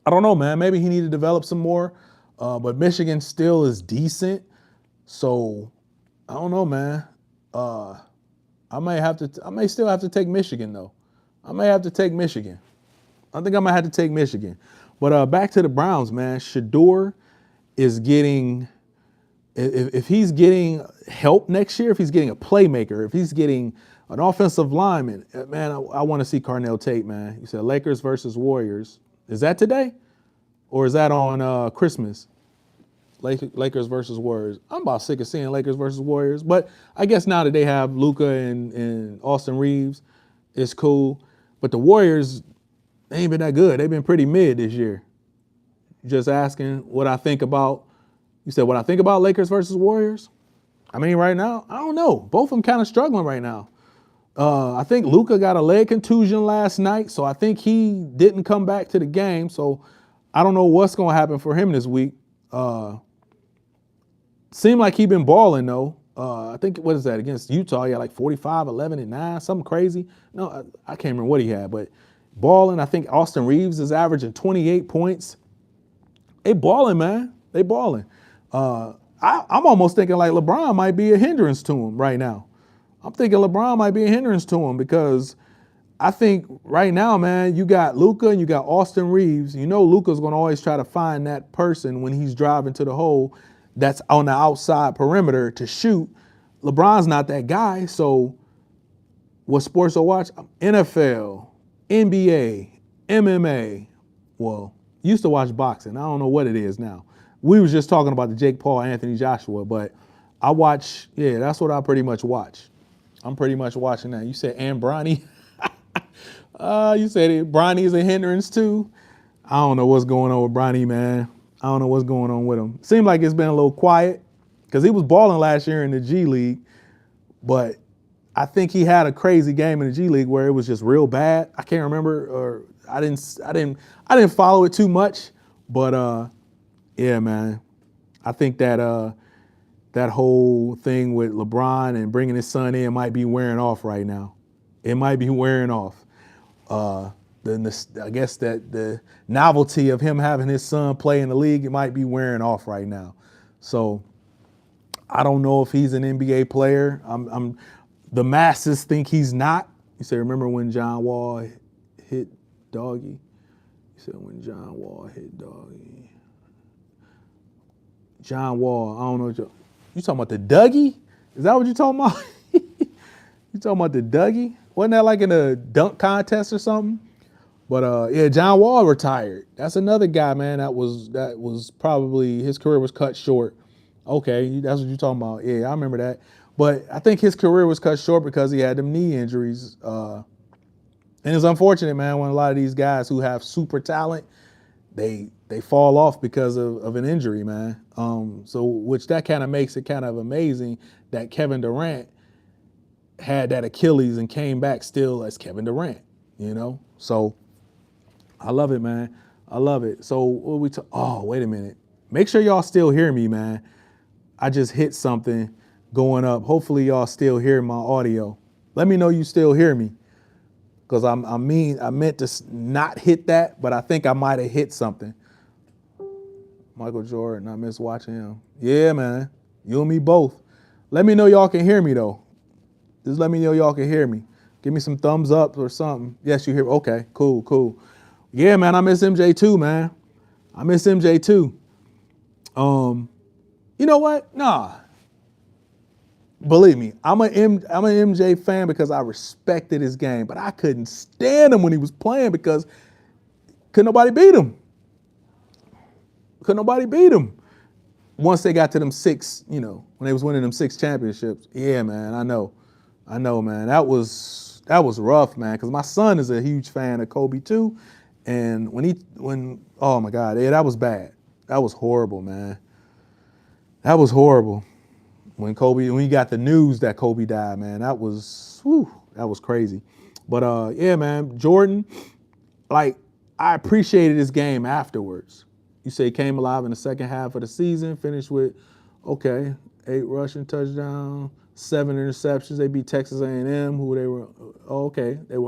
I don't know, man. Maybe he needed to develop some more. But Michigan still is decent. So I don't know, man. I may still have to take Michigan, though. I may have to take Michigan. I think I might have to take Michigan. But back to the Browns, man. Shedeur is getting, if he's getting help next year, if he's getting a playmaker, if he's getting an offensive lineman, man, I want to see Carnell Tate, man. You said Lakers versus Warriors. Is that today? Or is that on Christmas? Lakers versus Warriors. I'm about sick of seeing Lakers versus Warriors, but I guess now that they have Luka and Austin Reeves, it's cool. But the Warriors, they ain't been that good. They've been pretty mid this year. Just asking what I think about. You said what I think about Lakers versus Warriors? I mean, right now, I don't know. Both of them kind of struggling right now. I think Luka got a leg contusion last night, so I think he didn't come back to the game. So I don't know what's going to happen for him this week. Seemed like he been balling, though. I think, what is that, against Utah? He had like 45, 11, and 9, something crazy. No, I can't remember what he had, but balling. I think Austin Reeves is averaging 28 points. They balling, man. They balling. I'm almost thinking like LeBron might be a hindrance to him right now. I'm thinking LeBron might be a hindrance to him because I think right now, man, you got Luka and you got Austin Reeves. You know Luka's going to always try to find that person when he's driving to the hole that's on the outside perimeter to shoot. LeBron's not that guy. So what sports I watch? NFL, NBA, MMA. Well, used to watch boxing. I don't know what it is now. We was just talking about the Jake Paul, Anthony Joshua, but I watch, that's what I pretty much watch. I'm pretty much watching that. You said, and Bronny. You said Bronny's a hindrance too. I don't know what's going on with Bronny, man. I don't know what's going on with him. Seemed like it's been a little quiet because he was balling last year in the G League, but I think he had a crazy game in the G League where it was just real bad. I can't remember, or I didn't follow it too much, but yeah, man. I think that that whole thing with LeBron and bringing his son in might be wearing off right now. It might be wearing off. I guess that the novelty of him having his son play in the league, it might be wearing off right now. So I don't know if he's an NBA player. The masses think he's not. You say, remember when John Wall hit Doggy? You said when John Wall hit Doggy. John Wall, I don't know. You talking about the Dougie? Is that what you talking about? You talking about the Dougie? Wasn't that like in a dunk contest or something? But yeah, John Wall retired. That's another guy, man. That was probably his career was cut short. Okay, that's what you're talking about. Yeah, I remember that. But I think his career was cut short because he had them knee injuries. And it's unfortunate, man, when a lot of these guys who have super talent, they fall off because of an injury, man. So which that kind of makes it kind of amazing that Kevin Durant had that Achilles and came back still as Kevin Durant, So I love it, man. I love it. So what we oh, wait a minute. Make sure y'all still hear me, man. I just hit something going up. Hopefully y'all still hear my audio. Let me know you still hear me. Because I meant to not hit that, but I think I might have hit something. Michael Jordan, I miss watching him. Yeah, man. You and me both. Let me know y'all can hear me, though. Just let me know y'all can hear me. Give me some thumbs up or something. Yes, you hear. Okay, cool. Yeah, man, I miss MJ too, man. I miss MJ too. You know what? Nah. Believe me, I'm an MJ fan because I respected his game, but I couldn't stand him when he was playing because couldn't nobody beat him. Couldn't nobody beat him. Once they got to them 6, when they was winning them 6 championships. Yeah, man, I know, man. That was rough, man, because my son is a huge fan of Kobe too. And oh my God, yeah, that was bad. That was horrible, man. That was horrible. When you got the news that Kobe died, man, that was crazy. But yeah, man, Jordan, I appreciated his game afterwards. You say he came alive in the second half of the season, finished with, 8 rushing touchdowns, 7 interceptions. They beat Texas A&M, they were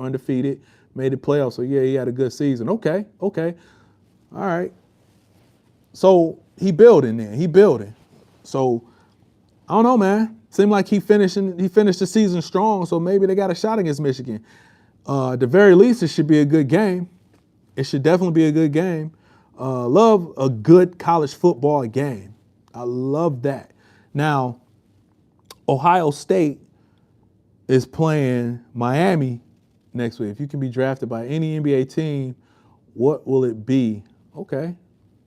undefeated, made the playoffs. So yeah, he had a good season. Okay, all right. So he building. So I don't know, man. Seemed like he finished the season strong, so maybe they got a shot against Michigan. At the very least, it should be a good game. It should definitely be a good game. Love a good college football game. I love that. Now, Ohio State is playing Miami next week. If you can be drafted by any NBA team, what will it be? Okay,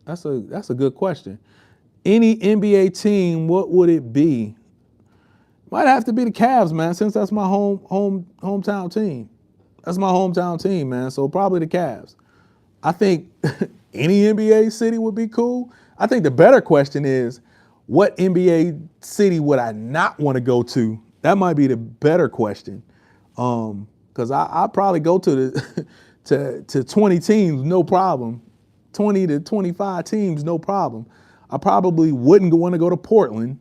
that's a good question. Any NBA team, what would it be? Might have to be the Cavs, man, since that's my hometown team. That's my hometown team, man. So probably the Cavs. I think any NBA city would be cool. I think the better question is, what NBA city would I not want to go to? That might be the better question. Because I'd probably go to to 20 teams, no problem. 20 to 25 teams, no problem. I probably wouldn't want to go to Portland.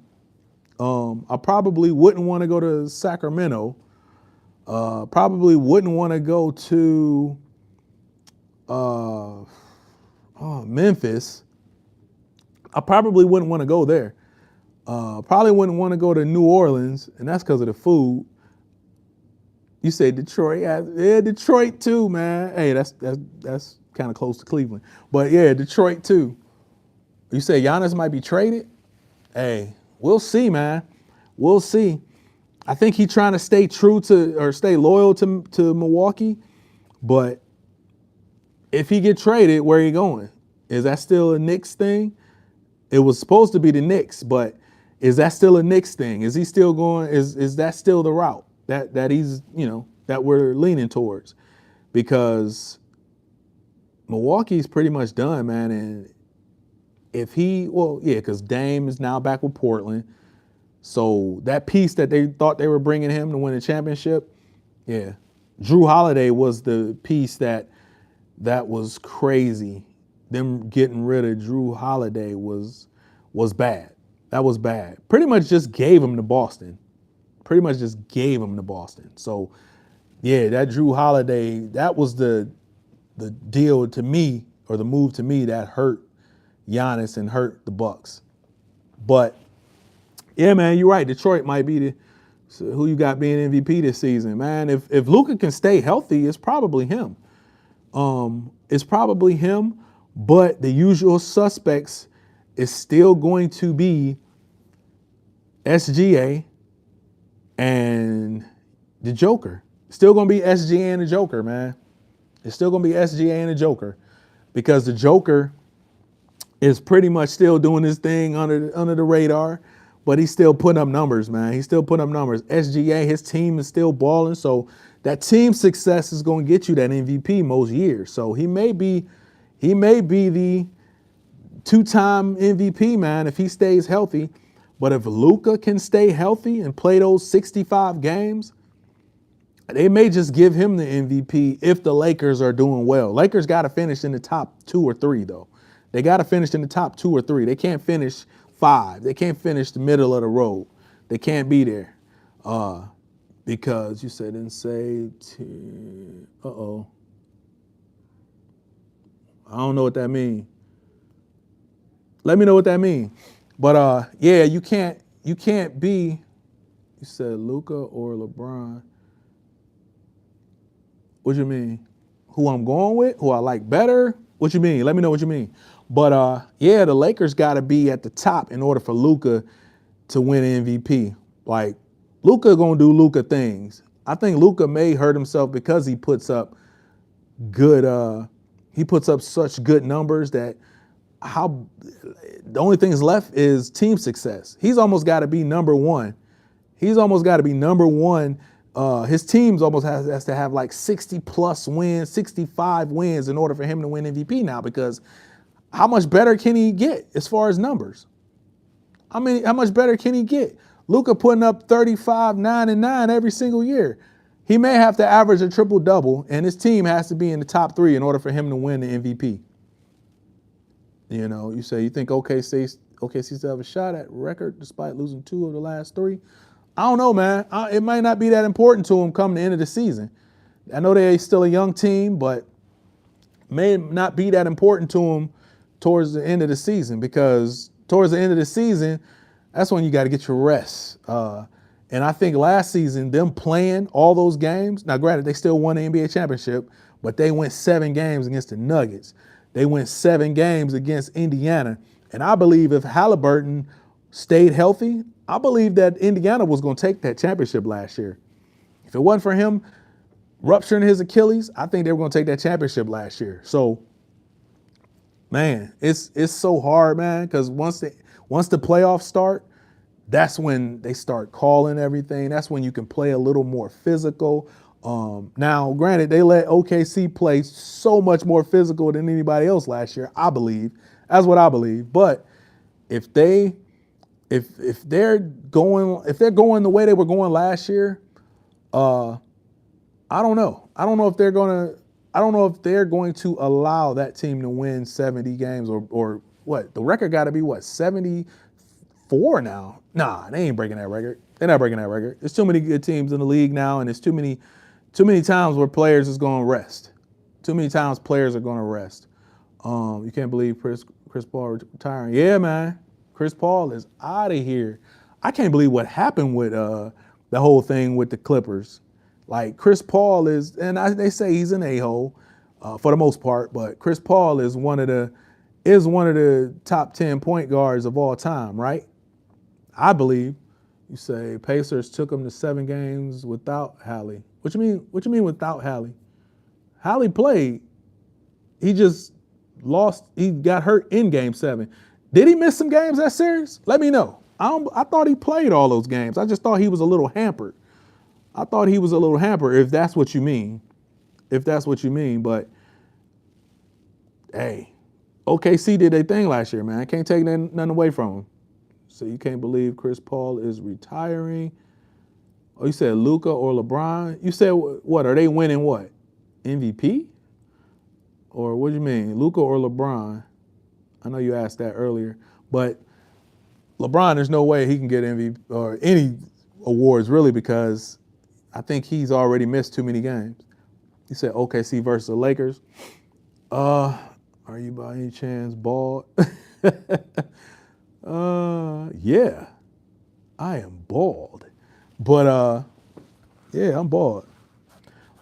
I probably wouldn't want to go to Sacramento. Probably wouldn't want to go to Memphis. I probably wouldn't want to go there. Probably wouldn't want to go to New Orleans, and that's because of the food. You say Detroit, yeah, Detroit too, man. Hey, that's kind of close to Cleveland, but yeah, Detroit too. You say Giannis might be traded? Hey, we'll see, man. We'll see. I think he's trying to stay loyal to Milwaukee, but if he get traded, where are you going? Is that still a Knicks thing? It was supposed to be the Knicks, but is that still a Knicks thing? Is he still going? Is that still the route that he's, that we're leaning towards? Because Milwaukee's pretty much done, man. And if because Dame is now back with Portland. So that piece that they thought they were bringing him to win a championship, yeah. Drew Holiday was the piece that was crazy. Them getting rid of Drew Holiday was bad. That was bad. Pretty much just gave him to Boston. So, yeah, that Drew Holiday, that was the deal to me, or the move to me, that hurt Giannis and hurt the Bucks. But yeah, man, you're right. Detroit might be who you got being MVP this season, man. If Luka can stay healthy, it's probably him. But the usual suspects is still going to be SGA and the Joker. Still going to be SGA and the Joker, man. It's still going to be SGA and the Joker, because the Joker is pretty much still doing his thing under the radar, but he's still putting up numbers, man. He's still putting up numbers. SGA, his team is still balling, so that team success is going to get you that MVP most years. So he may be the 2-time MVP, man, if he stays healthy. But if Luka can stay healthy and play those 65 games, They may just give him the MVP if the Lakers are doing well. Lakers got to finish in the top 2 or 3, though. They got to finish in the top 2 or 3. They can't finish 5. They can't finish the middle of the road. They can't be there. Because you said didn't say, uh-oh. I don't know what that means. Let me know what that means. But yeah, you can't be, you said Luka or LeBron. What you mean? Who I'm going with? Who I like better? What you mean? Let me know what you mean. But yeah, the Lakers got to be at the top in order for Luka to win MVP. Like, Luka gonna do Luka things. I think Luka may hurt himself because he puts up such good numbers that the only things left is team success. He's almost got to be number one. He's almost got to be number one. His team's almost has to have like 60 plus wins, 65 wins in order for him to win MVP now, because how much better can he get as far as numbers? I mean, how much better can he get? Luka putting up 35, 9, and 9 every single year. He may have to average a triple-double, and his team has to be in the top 3 in order for him to win the MVP. You know, you say you think OKC still have a shot at record despite losing 2 of the last 3. I don't know, man. It might not be that important to him come the end of the season. I know they're still a young team, but may not be that important to him towards the end of the season, because towards the end of the season, that's when you got to get your rest. And I think last season, them playing all those games, now granted, they still won the NBA championship, but they went 7 games against the Nuggets. They went 7 games against Indiana. And I believe if Halliburton stayed healthy, I believe that Indiana was going to take that championship last year. If it wasn't for him rupturing his Achilles, I think they were going to take that championship last year. So, man, it's so hard, man, because once the playoffs start, that's when they start calling everything. That's when you can play a little more physical. Now, granted, they let OKC play so much more physical than anybody else last year, I believe. That's what I believe. But if they're going the way they were going last year, I don't know. I don't know if they're going to allow that team to win 70 games or what? The record got to be what? 74 now. Nah, they ain't breaking that record. They're not breaking that record. There's too many good teams in the league now, and there's too many times where players is going to rest. Too many times players are going to rest. You can't believe Chris Paul retiring. Yeah, man. Chris Paul is out of here. I can't believe what happened with the whole thing with the Clippers. Like, Chris Paul is, and they say he's an a-hole for the most part, but Chris Paul is one of the top 10 point guards of all time, right? I believe. You say Pacers took him to 7 games without Hallie. What you mean? What you mean without Hallie? Hallie played. He just lost. He got hurt in Game 7. Did he miss some games that series? Let me know. I thought he played all those games. I just thought he was a little hampered. If that's what you mean. But hey, OKC did their thing last year, man. I can't take nothing away from them. So you can't believe Chris Paul is retiring. Oh, you said Luka or LeBron? You said what? Are they winning what? MVP? Or what do you mean? Luka or LeBron? I know you asked that earlier. But LeBron, there's no way he can get MVP or any awards really, because I think he's already missed too many games. You said OKC versus the Lakers. Are you by any chance bald? Yeah, I am bald. But yeah, I'm bald.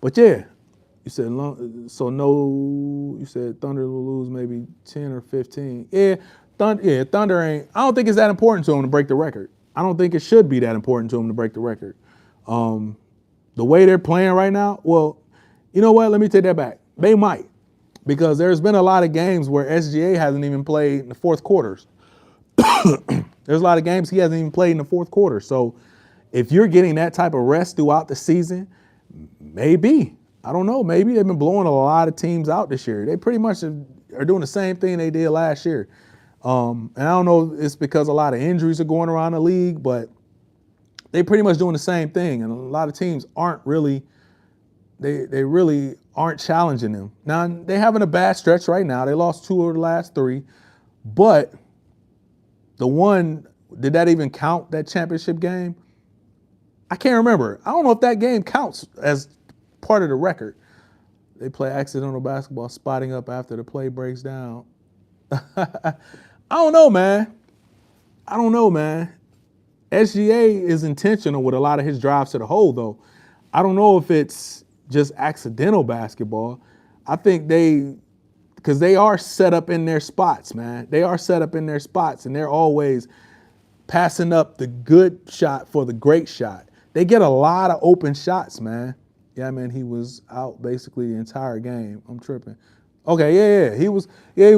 But yeah, you said so no. You said Thunder will lose maybe 10 or 15. Yeah, Thunder ain't. I don't think it's that important to him to break the record. I don't think it should be that important to him to break the record. The way they're playing right now, well, you know what? Let me take that back. They might, because there's been a lot of games where SGA hasn't even played in the fourth quarters. There's a lot of games he hasn't even played in the fourth quarter. So if you're getting that type of rest throughout the season, maybe, I don't know, maybe they've been blowing a lot of teams out this year. They pretty much are doing the same thing they did last year. And I don't know if it's because a lot of injuries are going around the league, but they pretty much doing the same thing. And a lot of teams aren't really they really aren't challenging them. Now, they're having a bad stretch right now. They lost 2 of the last 3. But the one, did that even count, that championship game? I can't remember. I don't know if that game counts as part of the record. They play accidental basketball, spotting up after the play breaks down. I don't know, man. SGA is intentional with a lot of his drives to the hole, though. I don't know if it's just accidental basketball. I think because they are set up in their spots, man. They are set up in their spots, and they're always passing up the good shot for the great shot. They get a lot of open shots, man. Yeah, man, he was out basically the entire game. I'm tripping. Okay, yeah. He was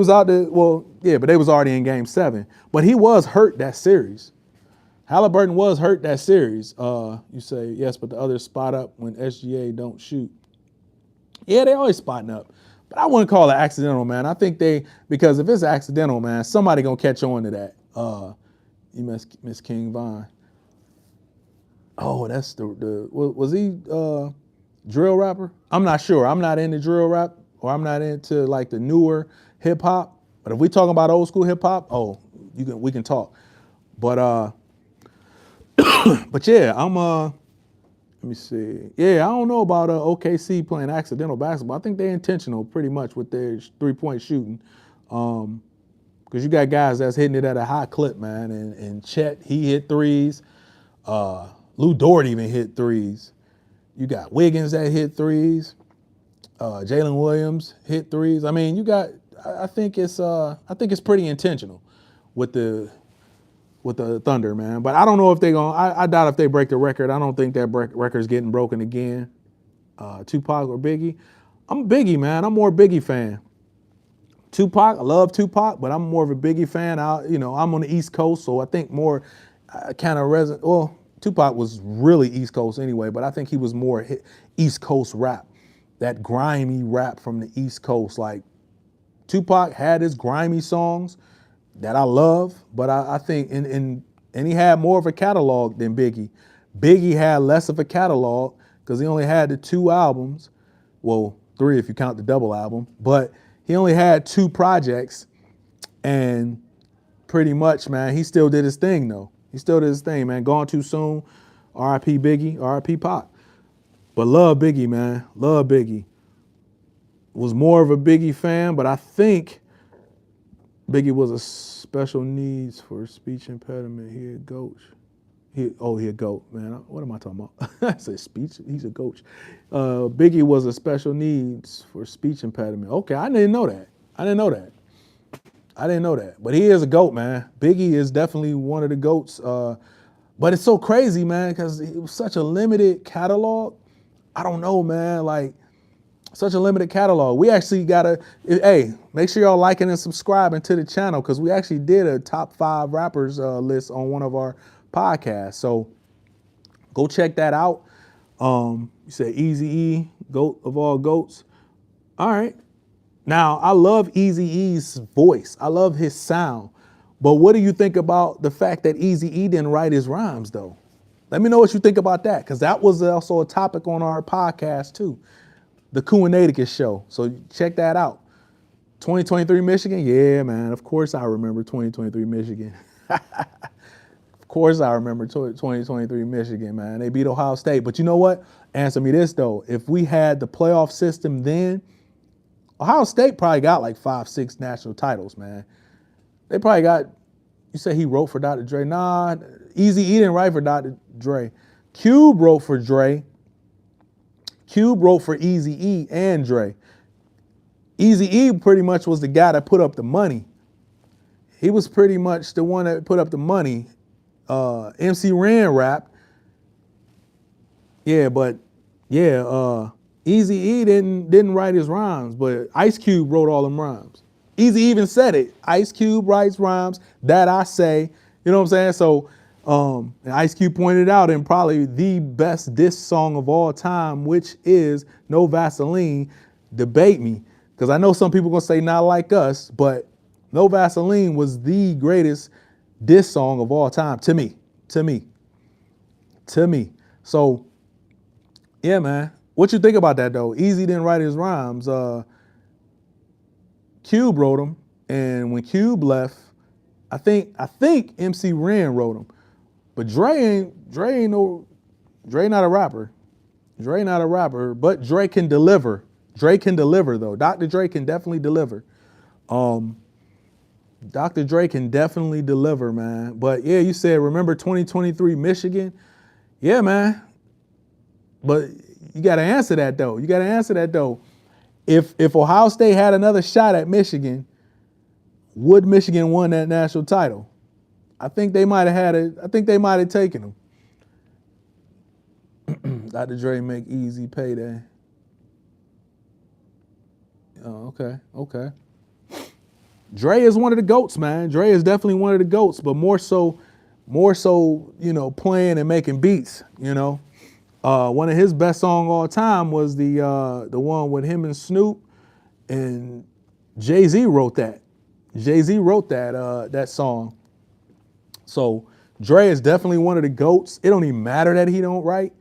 out there. Well, yeah, but they was already in game 7. But he was hurt that series. Halliburton was hurt that series. You say, yes, but the others spot up when SGA don't shoot. Yeah, they always spotting up. But I wouldn't call it accidental, man. I think because if it's accidental, man, somebody gonna catch on to that. You miss King Von. Oh, that's was he drill rapper? I'm not sure. I'm not into drill rap, or I'm not into like the newer hip hop. But if we talking about old school hip hop, we can talk. But but yeah, let me see. Yeah, I don't know about OKC playing accidental basketball. I think they're intentional pretty much with their 3-point shooting. Because you got guys that's hitting it at a high clip, man. And Chet, he hit threes. Lou Dort even hit threes. You got Wiggins that hit threes. Jalen Williams hit threes. I mean, I think it's pretty intentional with the Thunder, man. But I don't know if they're going to, I doubt if they break the record. I don't think that record's getting broken again. Tupac or Biggie. I'm a Biggie, man. I'm more Biggie fan. Tupac, I love Tupac, but I'm more of a Biggie fan. I'm on the East Coast, so I think more kind of Tupac was really East Coast anyway, but I think he was more East Coast rap, that grimy rap from the East Coast. Like Tupac had his grimy songs that I love, but I think and he had more of a catalog than Biggie. Biggie had less of a catalog because he only had the 2 albums, well, 3 if you count the double album, but he only had 2 projects, and pretty much, man, he still did his thing though. He still did his thing, man. Gone too soon. R.I.P. Biggie, R.I.P. Pac. But love Biggie, man. Love Biggie. Was more of a Biggie fan, but I think Biggie was a special needs for speech impediment. He a coach. He a GOAT, man. What am I talking about? I said speech. He's a coach. Biggie was a special needs for speech impediment. Okay, I didn't know that. But he is a GOAT, man. Biggie is definitely one of the GOATs. But it's so crazy, man, because it was such a limited catalog. I don't know, man. Like, such a limited catalog. We actually make sure y'all liking and subscribing to the channel, because we actually did a top 5 rappers list on one of our podcasts. So go check that out. You said Eazy-E, GOAT of all GOATs. All right. Now, I love Eazy-E's voice. I love his sound. But what do you think about the fact that Eazy-E didn't write his rhymes, though? Let me know what you think about that, because that was also a topic on our podcast, too. The Coo Naticus Show. So check that out. 2023 Michigan? Yeah, man. Of course I remember 2023 Michigan. Of course I remember 2023 Michigan, man. They beat Ohio State. But you know what? Answer me this, though. If we had the playoff system then, Ohio State probably got like 5, 6 national titles, man. They probably got, you say he wrote for Dr. Dre. Nah, Eazy-E didn't write for Dr. Dre. Cube wrote for Dre. Cube wrote for Eazy-E and Dre. Eazy-E pretty much was the guy that put up the money. He was pretty much the one that put up the money. MC Ren rapped. Yeah, but yeah, Eazy-E didn't write his rhymes, but Ice Cube wrote all them rhymes. Eazy even said it. Ice Cube writes rhymes that I say. You know what I'm saying? So and Ice Cube pointed out in probably the best diss song of all time, which is No Vaseline, Debate Me. Because I know some people gonna say not like us, but No Vaseline was the greatest diss song of all time to me. So yeah, man. What you think about that though? Easy didn't write his rhymes. Cube wrote them, and when Cube left, I think MC Ren wrote them. But Dre not a rapper. Dre not a rapper, but Dre can deliver. Dre can deliver though. Dr. Dre can definitely deliver. Dr. Dre can definitely deliver, man. But yeah, you said remember 2023 Michigan? Yeah, man. But you got to answer that though. If Ohio State had another shot at Michigan, would Michigan won that national title? I think they might have had it. I think they might have taken them. Dr. Dre make easy payday. Oh, okay. Dre is one of the GOATs, man. Dre is definitely one of the GOATs, but more so, playing and making beats, One of his best songs all time was the one with him and Snoop, and Jay-Z wrote that. That song. So Dre is definitely one of the GOATs. It don't even matter that he don't write,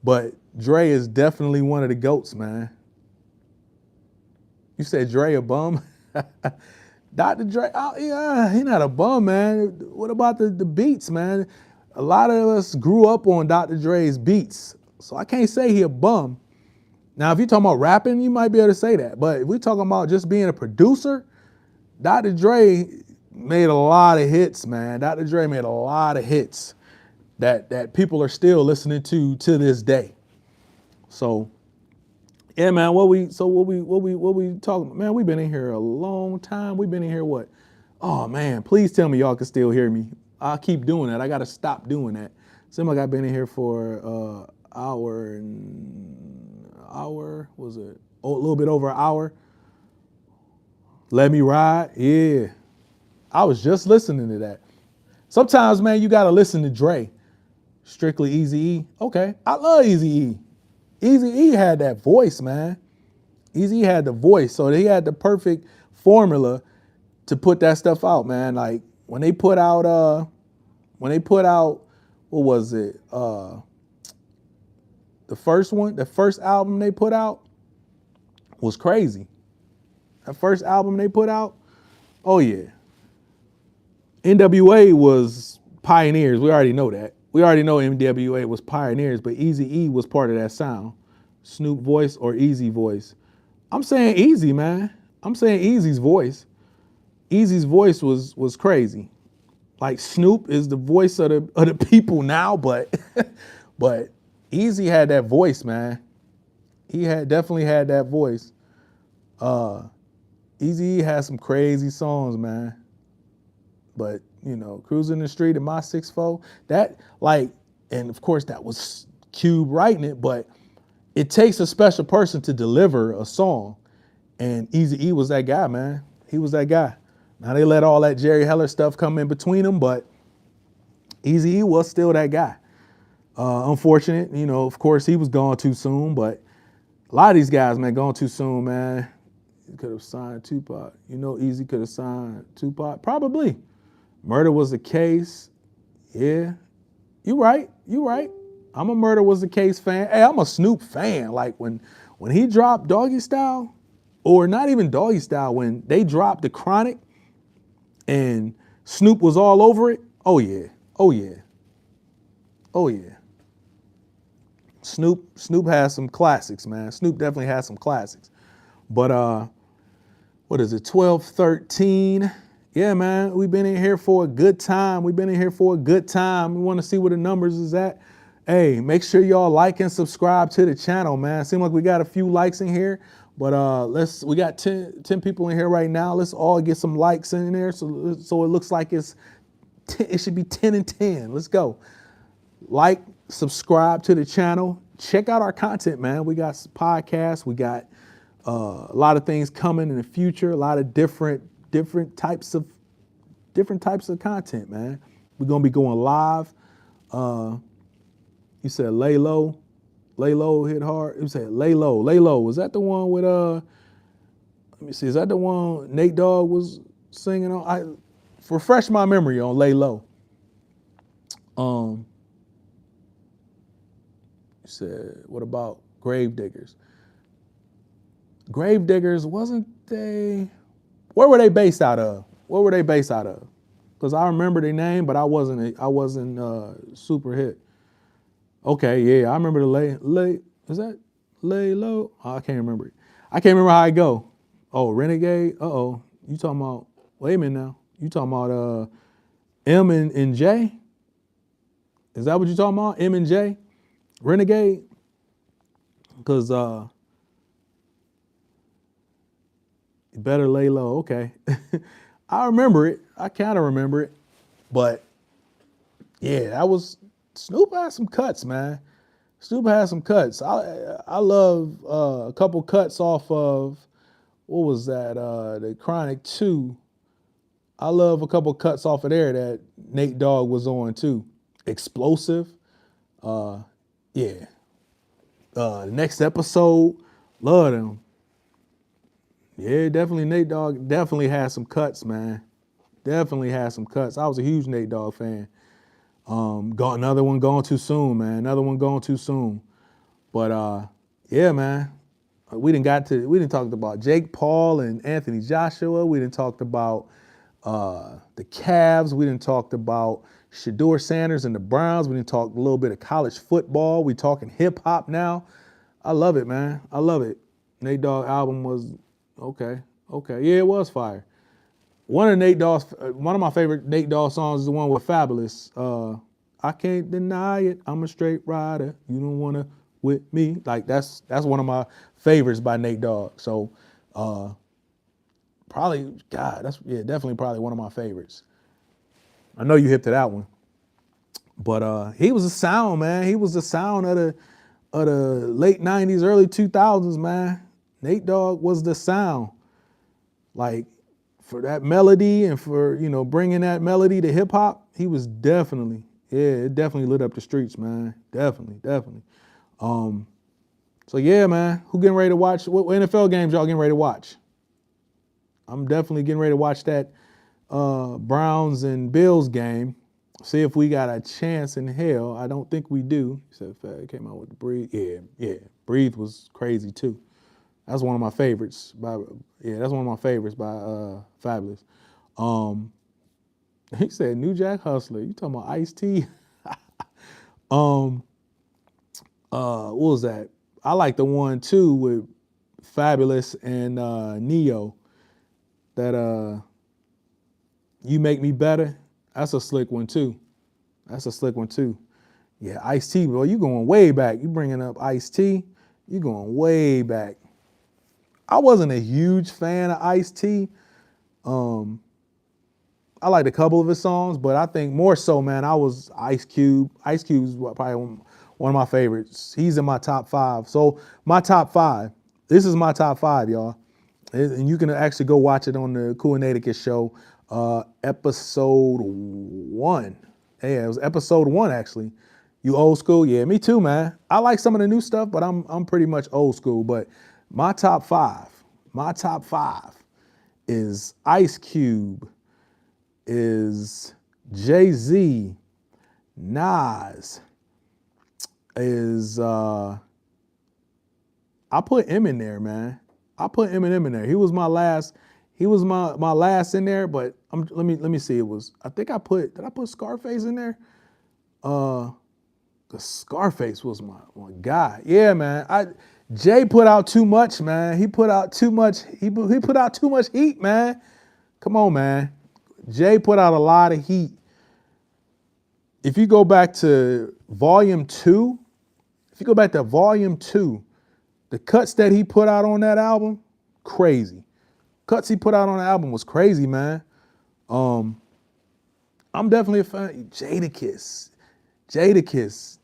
but Dre is definitely one of the GOATs, man. You said Dre a bum? Dr. Dre, yeah, he not a bum, man. What about the beats, man? A lot of us grew up on Dr. Dre's beats, so I can't say he a bum. Now, if you're talking about rapping, you might be able to say that. But if we're talking about just being a producer, Dr. Dre made a lot of hits, man. Dr. Dre made a lot of hits that people are still listening to this day. So, yeah, man. What we talking about? Man, we've been in here a long time. We've been in here what? Oh man, please tell me y'all can still hear me. I'll keep doing that. I gotta stop doing that. Seems like I've been in here for hour, was it? Oh, a little bit over an hour. Let Me Ride. Yeah. I was just listening to that. Sometimes, man, you gotta listen to Dre. Strictly Eazy-E. Okay. I love Eazy-E. Eazy-E had that voice, man. Eazy-E had the voice, so he had the perfect formula to put that stuff out, man. Like when they put out, what was it? The first album they put out was crazy. That first album they put out, oh yeah. NWA was pioneers. We already know that. We already know NWA was pioneers, but Eazy-E was part of that sound. Snoop voice or Eazy voice. I'm saying Eazy, man. I'm saying Eazy's voice. Eazy's voice was crazy. Like Snoop is the voice of the people now, but Eazy had that voice, man. He definitely had that voice. Eazy had some crazy songs, man. But, Cruising the Street in My 6'4", and of course that was Cube writing it, but it takes a special person to deliver a song. And Eazy-E was that guy, man. He was that guy. Now they let all that Jerry Heller stuff come in between them, but Eazy-E was still that guy. Unfortunate, of course he was gone too soon, but a lot of these guys, man, gone too soon, man. He could have signed Tupac. Eazy could have signed Tupac. Probably. Murder Was the Case. Yeah. You right. I'm a Murder Was the Case fan. Hey, I'm a Snoop fan. Like when he dropped Doggy Style, or not even Doggy Style, when they dropped The Chronic and Snoop was all over it. Oh yeah. Snoop has some classics, man. Snoop definitely has some classics. But what is it, 12-13? Yeah, man, we've been in here for a good time. We want to see where the numbers is at. Hey, make sure y'all like and subscribe to the channel, man. Seems like we got a few likes in here, but we got 10 people in here right now. Let's all get some likes in there so it looks like it should be 10 and 10. Let's go. Like, subscribe to the channel. Check out our content, man. We got podcasts. We got a lot of things coming in the future. A lot of different types of content, man. We're gonna be going live. You said Lay Low hit hard. You said Lay Low. Was that the one with let me see, is that the one Nate Dogg was singing on? Refresh my memory on Lay Low. You said, what about Gravediggers. Gravediggers, wasn't they? Where were they based out of? What were they based out of? Because I remember their name, but I wasn't super hit. Okay, yeah, I remember the lay. Is that lay low? Oh, I can't remember it. I can't remember how I go. Oh, Renegade. You talking about? Wait a minute now. You talking about M and J? Is that what you talking about? M and J? Renegade? Because better lay low. Okay. I remember it. I kind of remember it. But yeah, that was Snoop had some cuts, man. Snoop had some cuts. I love a couple cuts off of, what was that? The Chronic 2. I love a couple cuts off of there that Nate Dogg was on too. Explosive. Yeah. Next episode, love them. Yeah, definitely Nate Dogg definitely had some cuts, man. Definitely had some cuts. I was a huge Nate Dogg fan. Another one gone too soon, man. Another one gone too soon. But yeah, man. We didn't talk about Jake Paul and Anthony Joshua. We didn't talk about the Cavs. We didn't talk about Shedeur Sanders and the Browns. We didn't talk a little bit of college football. We talking hip hop now. I love it, man. I love it. Nate Dogg album was okay. Yeah, it was fire. One of my favorite Nate Dogg songs is the one with Fabulous. I can't deny it. I'm a straight rider. You don't wanna with me. Like that's one of my favorites by Nate Dogg. So definitely probably one of my favorites. I know you hip to that one. But he was a sound, man. He was the sound of the late 90s, early 2000s, man. Nate Dogg was the sound. Like, for that melody and for, bringing that melody to hip hop, he was definitely, it definitely lit up the streets, man. Definitely. So yeah, man, who getting ready to watch? What NFL games y'all getting ready to watch? I'm definitely getting ready to watch that Browns and Bills game. See if we got a chance in hell. I don't think we do. Except it came out with the Breathe. Yeah. Breathe was crazy too. That's one of my favorites. That's one of my favorites by Fabulous. He said New Jack Hustler. You talking about Ice-T? What was that? I like the one too with Fabulous and Neo. That You Make Me Better. That's a slick one too. Yeah, Ice-T, bro. You going way back. You bringing up Ice-T. You going way back. I wasn't a huge fan of Ice-T. I liked a couple of his songs, but I think more so, man, I was Ice Cube. Ice Cube's probably one of my favorites. He's in my top 5. So my top 5. This is my top 5, y'all. And you can actually go watch it on the Coo Naticus Show, episode 1. Yeah, it was episode 1 actually. You old school? Yeah, me too, man. I like some of the new stuff, but I'm pretty much old school. But my top 5 is Ice Cube, is Jay-Z, Nas, is I put M in there, man. I put Eminem in there. He was my last in there, but let me see. Did I put Scarface in there? Cause Scarface was my guy. Yeah, man. Jay put out too much, man. He put out too much. He put out too much heat, man. Come on, man. Jay put out a lot of heat. If you go back to volume 2, the cuts that he put out on that album, crazy. Cuts he put out on the album was crazy, man. I'm definitely a fan. Jadakiss,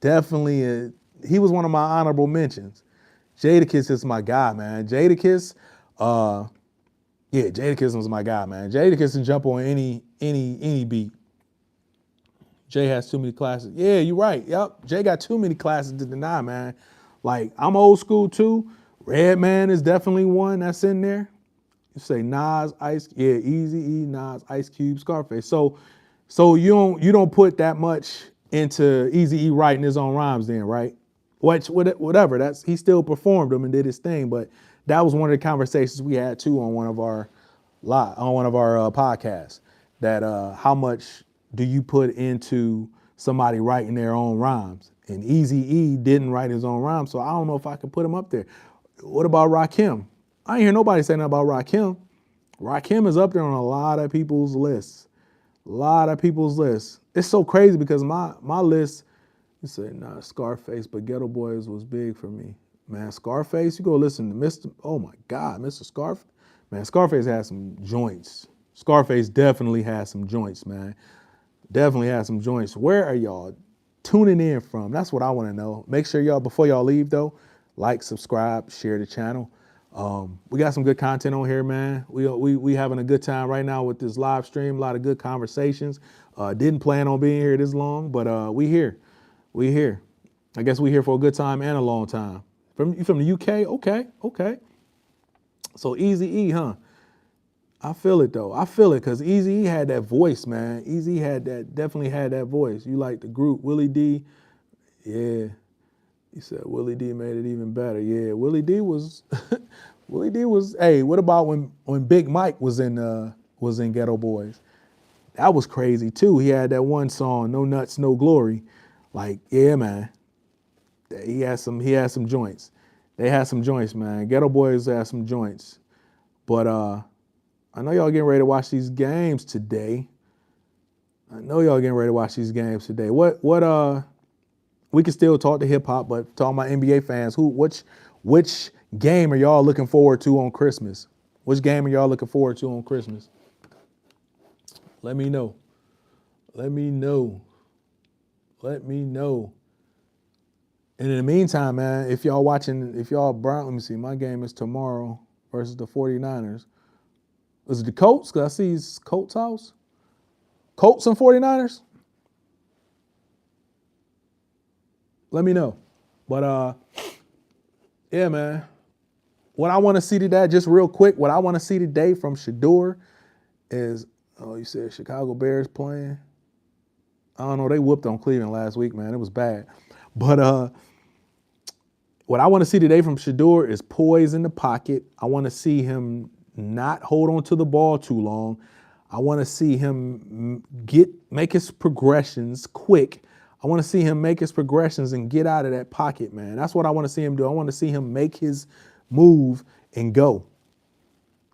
definitely. He was one of my honorable mentions. Jadakiss is my guy, man. Jadakiss was my guy, man. Jadakiss can jump on any beat. Jay has too many classes. Yeah, you're right. Yep, Jay got too many classes to deny, man. Like, I'm old school too. Redman is definitely one that's in there. You say Nas, Eazy-E, Nas, Ice Cube, Scarface. So you don't put that much into Eazy-E writing his own rhymes then, right? Whatever. He still performed them and did his thing. But that was one of the conversations we had too on one of our podcasts. That how much do you put into somebody writing their own rhymes? And Eazy-E didn't write his own rhymes, so I don't know if I can put him up there. What about Rakim? I ain't hear nobody say nothing about Rakim. Rakim is up there on a lot of people's lists. A lot of people's lists. It's so crazy because my list, you say, nah, Scarface, but Ghetto Boys was big for me. Man, Scarface, you go listen to Mr. Oh my God, Mr. Scarface. Man, Scarface has some joints. Scarface definitely has some joints, man. Definitely has some joints. Where are y'all tuning in from? That's what I want to know. Make sure y'all, before y'all leave though, like, subscribe, share the channel. We got some good content on here, man. We having a good time right now with this live stream. A lot of good conversations. Didn't plan on being here this long, but we here. We here. I guess we here for a good time and a long time. From the UK? Okay. So Eazy-E, huh? I feel it though. I feel it because Eazy-E had that voice, man. Eazy definitely had that voice. You like the group, Willie D. Yeah. He said Willie D made it even better. Yeah, Willie D was hey, what about when Big Mike was in Ghetto Boys? That was crazy too. He had that one song, No Nuts, No Glory. Like, yeah, man. He had some joints. They had some joints, man. Ghetto Boys had some joints. But I know y'all getting ready to watch these games today. What we can still talk to hip hop, but talking about NBA fans, which game are y'all looking forward to on Christmas? Which game are y'all looking forward to on Christmas? Let me know. And in the meantime, man, if y'all Brown, let me see, my game is tomorrow versus the 49ers. Is it the Colts? Because I see it's Colts house. Colts and 49ers? Let me know. But yeah, man. What I want to see today, just real quick, what I want to see today from Shador is, you said Chicago Bears playing. I don't know, they whooped on Cleveland last week, man. It was bad. But what I want to see today from Shador is poise in the pocket. I want to see him not hold on to the ball too long. I want to see him make his progressions quick. I want to see him make his progressions and get out of that pocket, man. That's what I want to see him do. I want to see him make his move and go.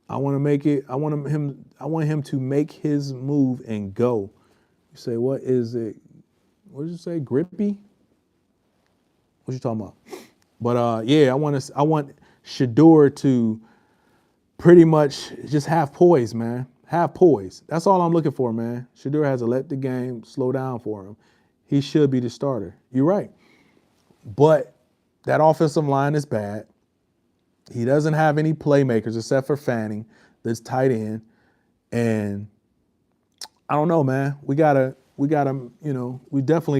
I want him to make his move and go. You say, what is it? What did you say? Grippy? What you talking about? But yeah, I want Shador to pretty much just have poise, man. Have poise. That's all I'm looking for, man. Shador has to let the game slow down for him. He should be the starter. You're right. But that offensive line is bad. He doesn't have any playmakers except for Fanning, that's tight end. And I don't know, man. We definitely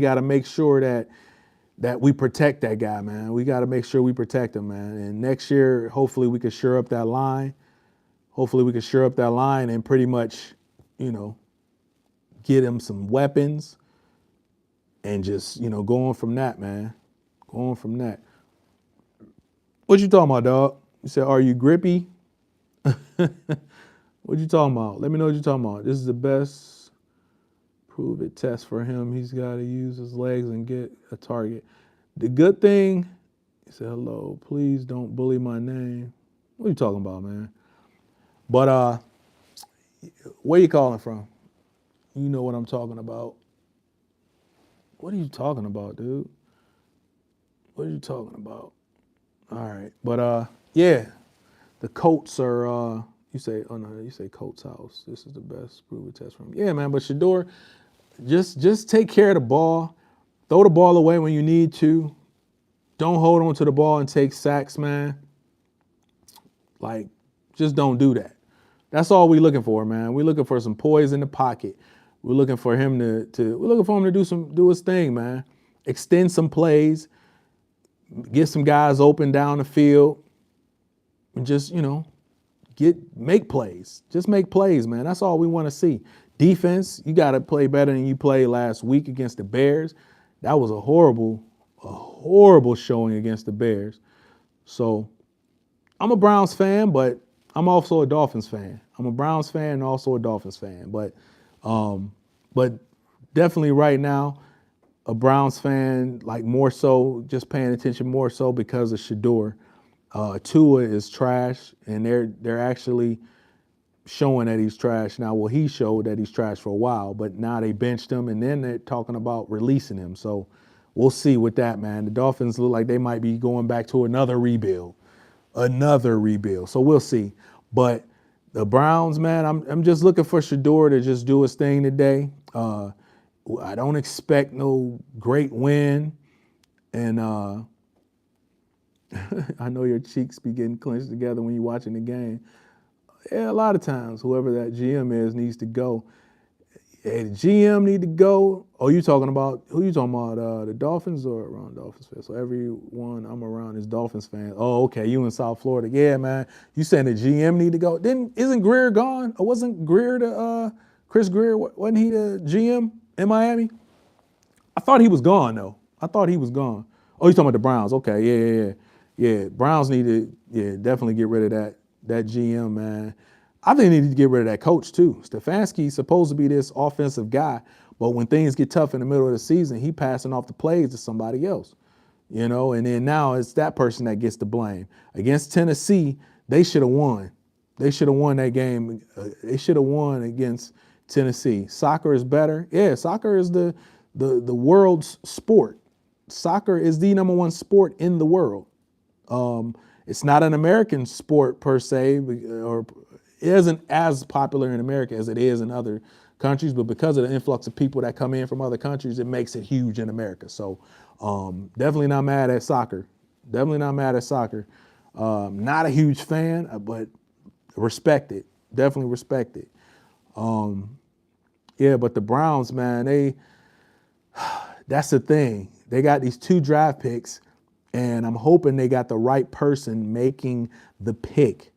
gotta make sure that we protect that guy, man. We gotta make sure we protect him, man. And next year, hopefully we can shore up that line. And pretty much, get him some weapons and just, go on from that, man. Go on from that. What you talking about, dog? You said, are you grippy? What you talking about? Let me know what you're talking about. This is the best prove it test for him. He's got to use his legs and get a target. The good thing, he said, hello, please don't bully my name. What are you talking about, man? But where you calling from? You know what I'm talking about. What are you talking about, dude? What are you talking about? All right. But yeah, the Colts are you say Colts house. This is the best prove it test for him. Yeah, man, but Shador, just take care of the ball. Throw the ball away when you need to. Don't hold on to the ball and take sacks, man. Like, just don't do that. That's all we're looking for, man. We're looking for some poise in the pocket. We're looking for him to do his thing, man. Extend some plays, get some guys open down the field, and just, make plays. Just make plays, man. That's all we want to see. Defense, you got to play better than you played last week against the Bears. That was a horrible a horrible showing against the Bears. So I'm a Browns fan, but I'm also a Dolphins fan. I'm a Browns fan and also a Dolphins fan. But definitely right now, a Browns fan, like more so, just paying attention more so because of Shador. Tua is trash, and they're actually showing that he's trash now. Well, he showed that he's trash for a while, but now they benched him, and then they're talking about releasing him. So we'll see with that, man. The Dolphins look like they might be going back to another rebuild. So we'll see. But the Browns, man, I'm just looking for Shador to just do his thing today. I don't expect no great win, and I know your cheeks be getting clenched together when you're watching the game. Yeah, a lot of times, whoever that GM is needs to go. Hey, the GM need to go. Oh, you talking about who? You talking about the Dolphins or around Dolphins fans? So everyone I'm around is Dolphins fans. Oh, okay. You in South Florida? Yeah, man. You saying the GM need to go? Isn't Greer gone? Or wasn't Greer the Chris Greer? Wasn't he the GM in Miami? I thought he was gone though. I thought he was gone. Oh, you talking about the Browns? Okay, yeah. Browns need to definitely get rid of that GM, man. I think they need to get rid of that coach too. Stefanski's supposed to be this offensive guy, but when things get tough in the middle of the season, he passing off the plays to somebody else, and then now it's that person that gets the blame. Against Tennessee, they should have won. They should have won that game. They should have won against Tennessee. Soccer is better. Yeah, soccer is the world's sport. Soccer is the number one sport in the world. It's not an American sport per se, or it isn't as popular in America as it is in other countries, but because of the influx of people that come in from other countries, it makes it huge in America. So definitely not mad at soccer. Not a huge fan, but respect it. Definitely respect it. But the Browns, man, that's the thing. They got these 2 draft picks, and I'm hoping they got the right person making the pick.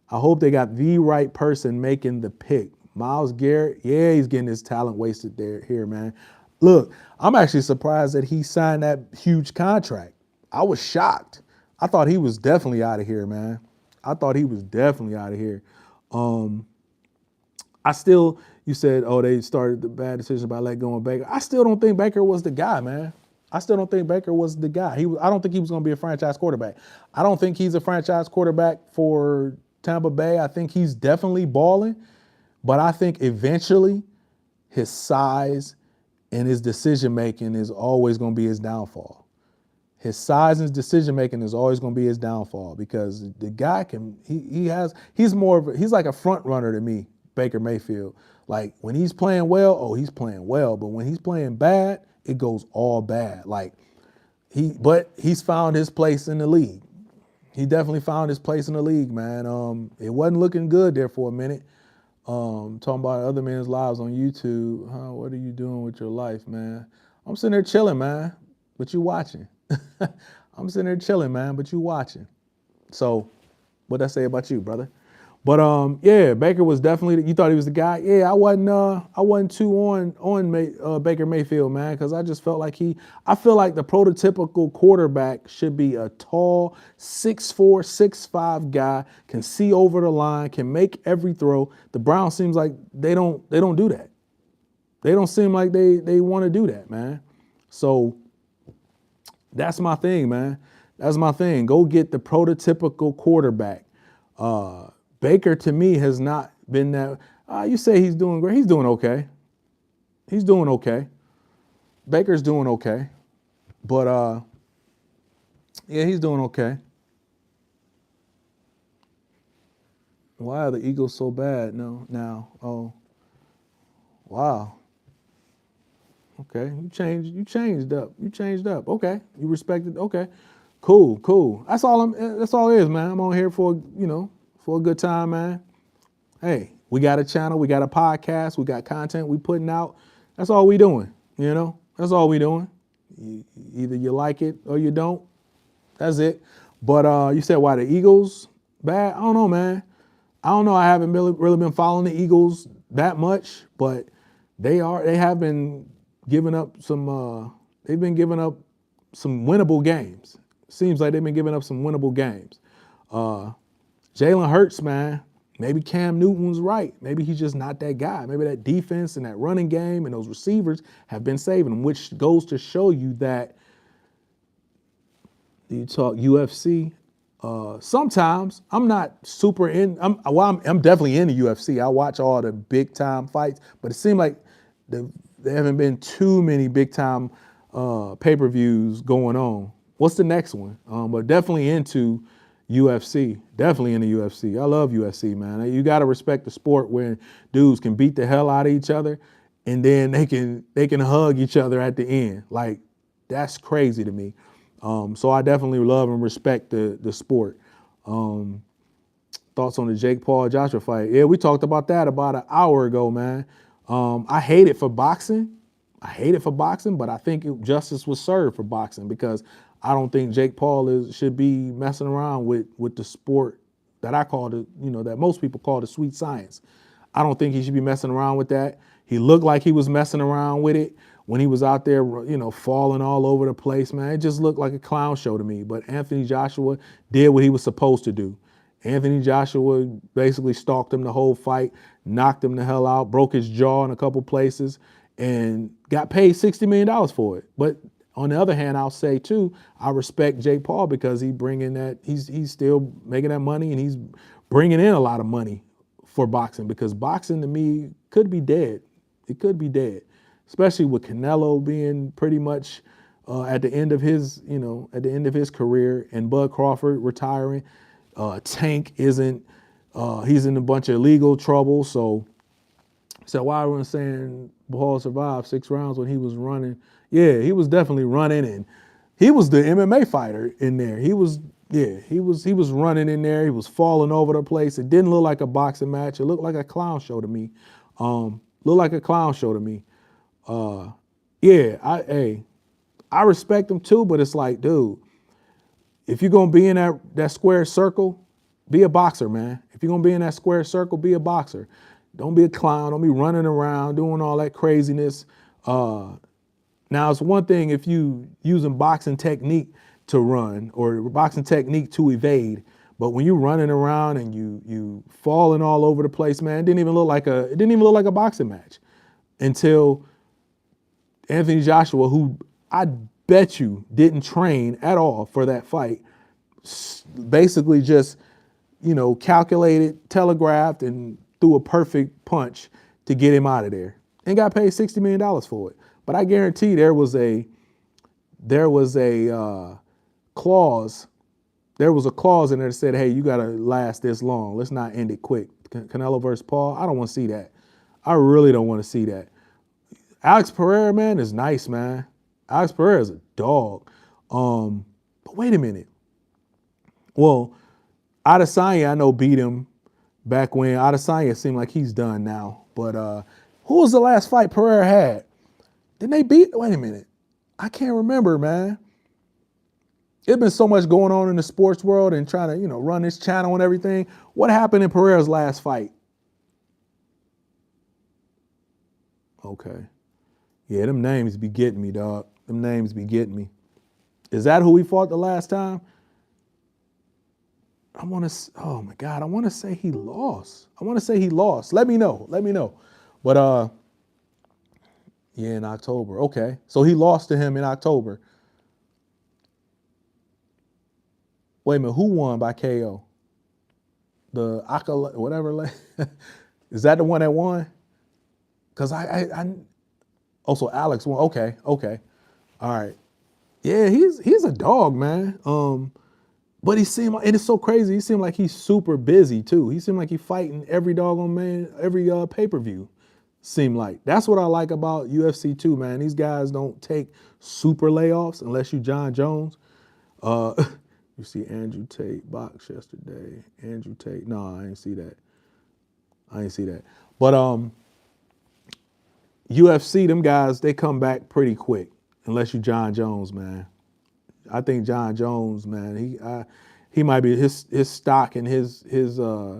I hope they got the right person making the pick. Myles Garrett, yeah, he's getting his talent wasted here, man. Look, I'm actually surprised that he signed that huge contract. I was shocked. I thought he was definitely out of here, man. You said, oh, they started the bad decision by letting go of Baker. I still don't think Baker was the guy, man. I don't think he was going to be a franchise quarterback. I don't think he's a franchise quarterback for Tampa Bay. I think he's definitely balling, but I think eventually his size and his decision-making is always going to be his downfall. He's because the guy he's like a front runner to me, Baker Mayfield. Like when he's playing well, he's playing well, but when he's playing bad, it goes all bad. But he's found his place in the league. He definitely found his place in the league, man. It wasn't looking good there for a minute. Talking about other men's lives on YouTube. What are you doing with your life, man? I'm sitting there chilling, man, but you watching. So, what'd I say about you, brother? But Baker was definitely. You thought he was the guy. Yeah, I wasn't too on Baker Mayfield, man, because I just felt like I feel like the prototypical quarterback should be a tall 6'4", 6'5" guy, can see over the line, can make every throw. The Browns seems like they don't do that. They don't seem like they want to do that, man. So that's my thing, man. That's my thing. Go get the prototypical quarterback. Baker, to me, has not been that. You say he's doing great. He's doing okay. Baker's doing okay. But, he's doing okay. Why are the Eagles so bad now? Oh, wow. Okay, you changed up. Okay, you respected. Okay, cool. That's all it is, man. I'm on here for a good time, man. Hey, we got a channel, we got a podcast, we got content we putting out. That's all we doing. That's all we doing. Either you like it or you don't. That's it. But you said why the Eagles bad? I don't know, man. I don't know. I haven't really been following the Eagles that much, but they have been giving up some. They've been giving up some winnable games. Seems like they've been giving up some winnable games. Jalen Hurts, man, maybe Cam Newton was right. Maybe he's just not that guy. Maybe that defense and that running game and those receivers have been saving him, which goes to show you that you talk UFC. Sometimes I'm not super in. I'm definitely in the UFC. I watch all the big time fights, but it seemed like there haven't been too many big time pay-per-views going on. What's the next one? But definitely into UFC. Definitely in the UFC. I love UFC, man. You got to respect the sport when dudes can beat the hell out of each other, and then they can hug each other at the end. Like, that's crazy to me. So I definitely love and respect the sport. Thoughts on the Jake Paul Joshua fight? Yeah, we talked about that about an hour ago, man. I hate it for boxing. But I think justice was served for boxing because I don't think Jake Paul should be messing around with the sport that I call that most people call the sweet science. I don't think he should be messing around with that. He looked like he was messing around with it when he was out there, falling all over the place, man. It just looked like a clown show to me. But Anthony Joshua did what he was supposed to do. Anthony Joshua basically stalked him the whole fight, knocked him the hell out, broke his jaw in a couple places, and got paid $60 million for it. But on the other hand, I'll say too, I respect Jake Paul because he's still making that money and he's bringing in a lot of money for boxing because boxing to me could be dead. It could be dead, especially with Canelo being pretty much at the end of his career and Bud Crawford retiring. Tank isn't. He's in a bunch of legal trouble. So why everyone's saying Paul survived 6 rounds when he was running? Yeah, he was definitely running, and he was the MMA fighter in there. He was running in there. He was falling over the place. It didn't look like a boxing match. It looked like a clown show to me. I respect him too, but it's like, dude, if you're gonna be in that square circle, be a boxer, man. If you're gonna be in that square circle, be a boxer. Don't be a clown. Don't be running around doing all that craziness. Now, it's one thing if you using boxing technique to run or boxing technique to evade, but when you running around and you falling all over the place, man, it didn't even look like a boxing match until Anthony Joshua, who I bet you didn't train at all for that fight, basically just calculated, telegraphed, and threw a perfect punch to get him out of there and got paid $60 million for it. But I guarantee there was a clause. There was a clause in there that said, hey, you got to last this long. Let's not end it quick. Canelo versus Paul, I don't want to see that. I really don't want to see that. Alex Pereira, man, is nice, man. Alex Pereira is a dog. But wait a minute. Well, Adesanya, I know, beat him back when. Adesanya seemed like he's done now. But who was the last fight Pereira had? Didn't they beat? Wait a minute. I can't remember, man. It's been so much going on in the sports world and trying to, run this channel and everything. What happened in Pereira's last fight? Okay. Yeah, them names be getting me, dog. Them names be getting me. Is that who he fought the last time? Oh my God, I want to say he lost. Let me know. But yeah, in October. Okay. So he lost to him in October. Wait a minute, who won by KO? The Akala, whatever. Is that the one that won? Because so Alex won. Okay. All right. Yeah, he's a dog, man. But he seemed like, and it's so crazy, he seemed like he's super busy too. He seemed like he's fighting every doggone man, every pay-per-view. Seemed like. That's what I like about UFC too, man. These guys don't take super layoffs unless you John Jones. You see Andrew Tate box yesterday. Andrew Tate. No, I ain't see that. But UFC, them guys, they come back pretty quick unless you John Jones, man. I think John Jones, man, he might be, his stock and his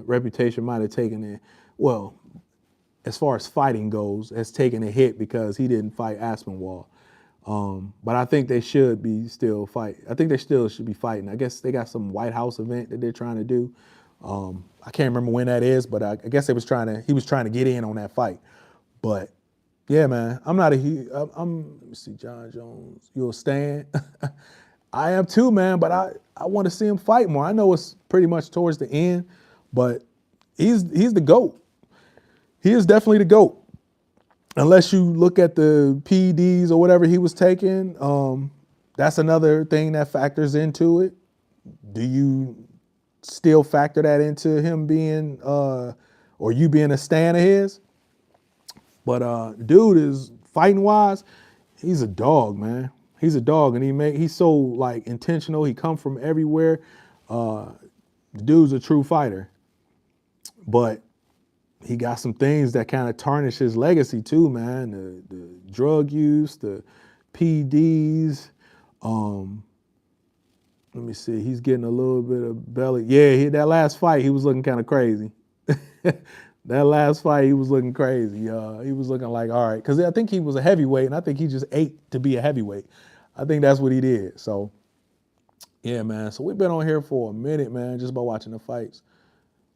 reputation might have taken it. Well, as far as fighting goes, has taken a hit because he didn't fight Aspinwall. But I think they should be still fight. I think they still should be fighting. I guess they got some White House event that they're trying to do. I can't remember when that is, but I guess he was trying to get in on that fight. But yeah, man, I'm not a huge. Let me see, John Jones. You'll stand. I am too, man. But I want to see him fight more. I know it's pretty much towards the end, but he's the GOAT. He is definitely the GOAT. Unless you look at the PEDs or whatever he was taking, that's another thing that factors into it. Do you still factor that into him being, or you being a stan of his? But dude is fighting wise, he's a dog, man. He's a dog, and he's so like intentional. He come from everywhere. The dude's a true fighter, but he got some things that kind of tarnish his legacy too, man. The drug use, the PDs. Let me see. He's getting a little bit of belly. Yeah, that last fight, he was looking kind of crazy. That last fight, he was looking crazy. He was looking like, all right, because I think he was a heavyweight, and I think he just ate to be a heavyweight. I think that's what he did. So, yeah, man. So we've been on here for a minute, man, just by watching the fights.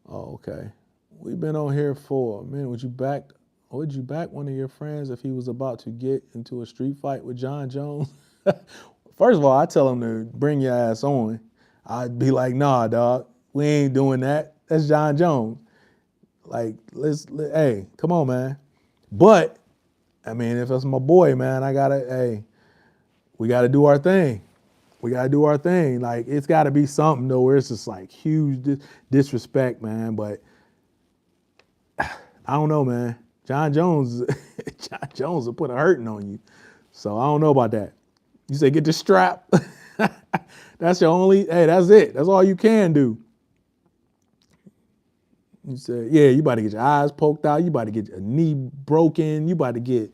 Oh, okay. We've been on here for a minute. Would you back one of your friends if he was about to get into a street fight with John Jones? First of all, I tell him to bring your ass on. I'd be like, nah, dog, we ain't doing that. That's John Jones. Like, hey, come on, man. But, I mean, if it's my boy, man, we gotta do our thing. We gotta do our thing. Like, it's gotta be something, though, where it's just like huge disrespect, man. But I don't know, man. John Jones will put a hurting on you. So I don't know about that. You say get the strap. That's that's it. That's all you can do. You say, yeah, you about to get your eyes poked out. You about to get your knee broken. You about to get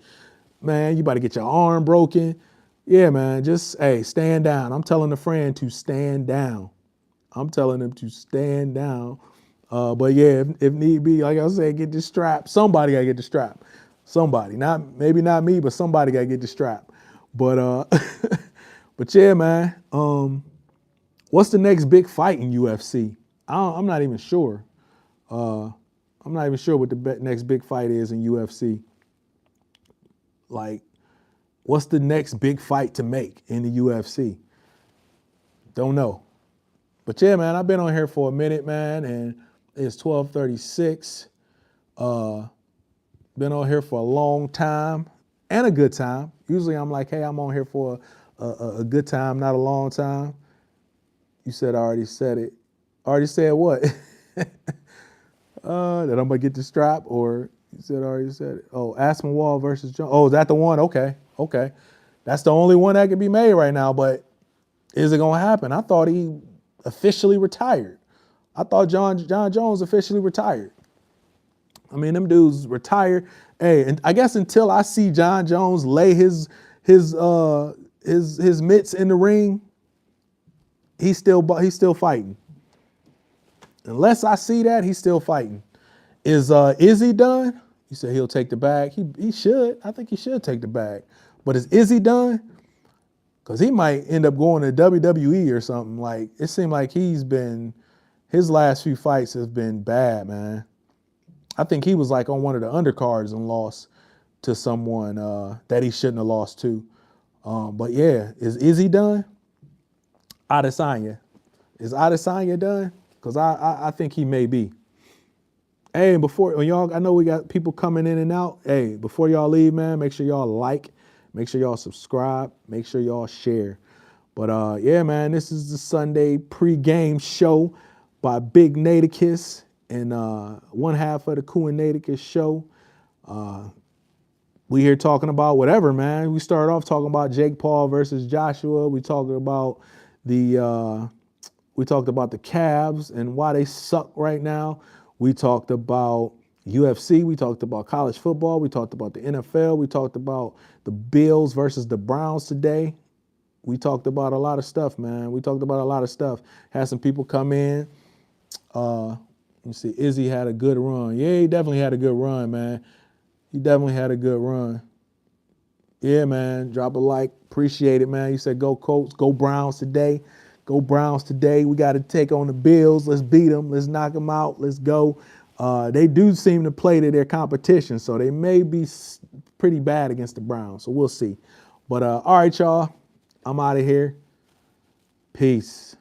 your arm broken. Yeah, man, just, stand down. I'm telling a friend to stand down. I'm telling him to stand down. But yeah, if need be, like I said, get the strap. Somebody gotta get the strap. Somebody, maybe not me, but somebody gotta get the strap. But but yeah, man. What's the next big fight in UFC? I'm not even sure. I'm not even sure what the next big fight is in UFC. Like, what's the next big fight to make in the UFC? Don't know. But yeah, man, I've been on here for a minute, man, and it's 12:36. Been on here for a long time and a good time. Usually I'm like, hey, I'm on here for a good time, not a long time. You said I already said it. Already said what? That I'm gonna get the strap, or you said I already said it. Oh, Aspinwall versus Jones. Oh, is that the one? Okay. That's the only one that can be made right now, but is it gonna happen? I thought he officially retired. I thought John Jones officially retired. I mean, them dudes retired. Hey, and I guess until I see John Jones lay his mitts in the ring, he's still fighting. Unless I see that, he's still fighting. Is he done? You said he'll take the bag. He should. I think he should take the bag. But is he done? Because he might end up going to WWE or something. Like, it seemed like his last few fights have been bad, man. I think he was like on one of the undercards and lost to someone that he shouldn't have lost to. But yeah, is he done? Adesanya. Is Adesanya done? Because I think he may be. Hey, before y'all, I know we got people coming in and out. Hey, before y'all leave, man, make sure y'all like, make sure y'all subscribe, make sure y'all share. But yeah, man, this is the Sunday pre-game show by Big Naticus and one half of the Coo Naticus Show. We here talking about whatever, man. We started off talking about Jake Paul versus Joshua. We talked about the Cavs and why they suck right now. We talked about UFC. We talked about college football. We talked about the NFL. We talked about the Bills versus the Browns today. We talked about a lot of stuff, man. We talked about a lot of stuff. Had some people come in. Let me see. Izzy had a good run. Yeah, he definitely had a good run, man. He definitely had a good run. Yeah, man. Drop a like. Appreciate it, man. You said go Colts, go Browns today. Go Browns today. We got to take on the Bills. Let's beat them. Let's knock them out. Let's go. They do seem to play to their competition, so they may be pretty bad against the Browns. So we'll see. But all right, y'all. I'm out of here. Peace.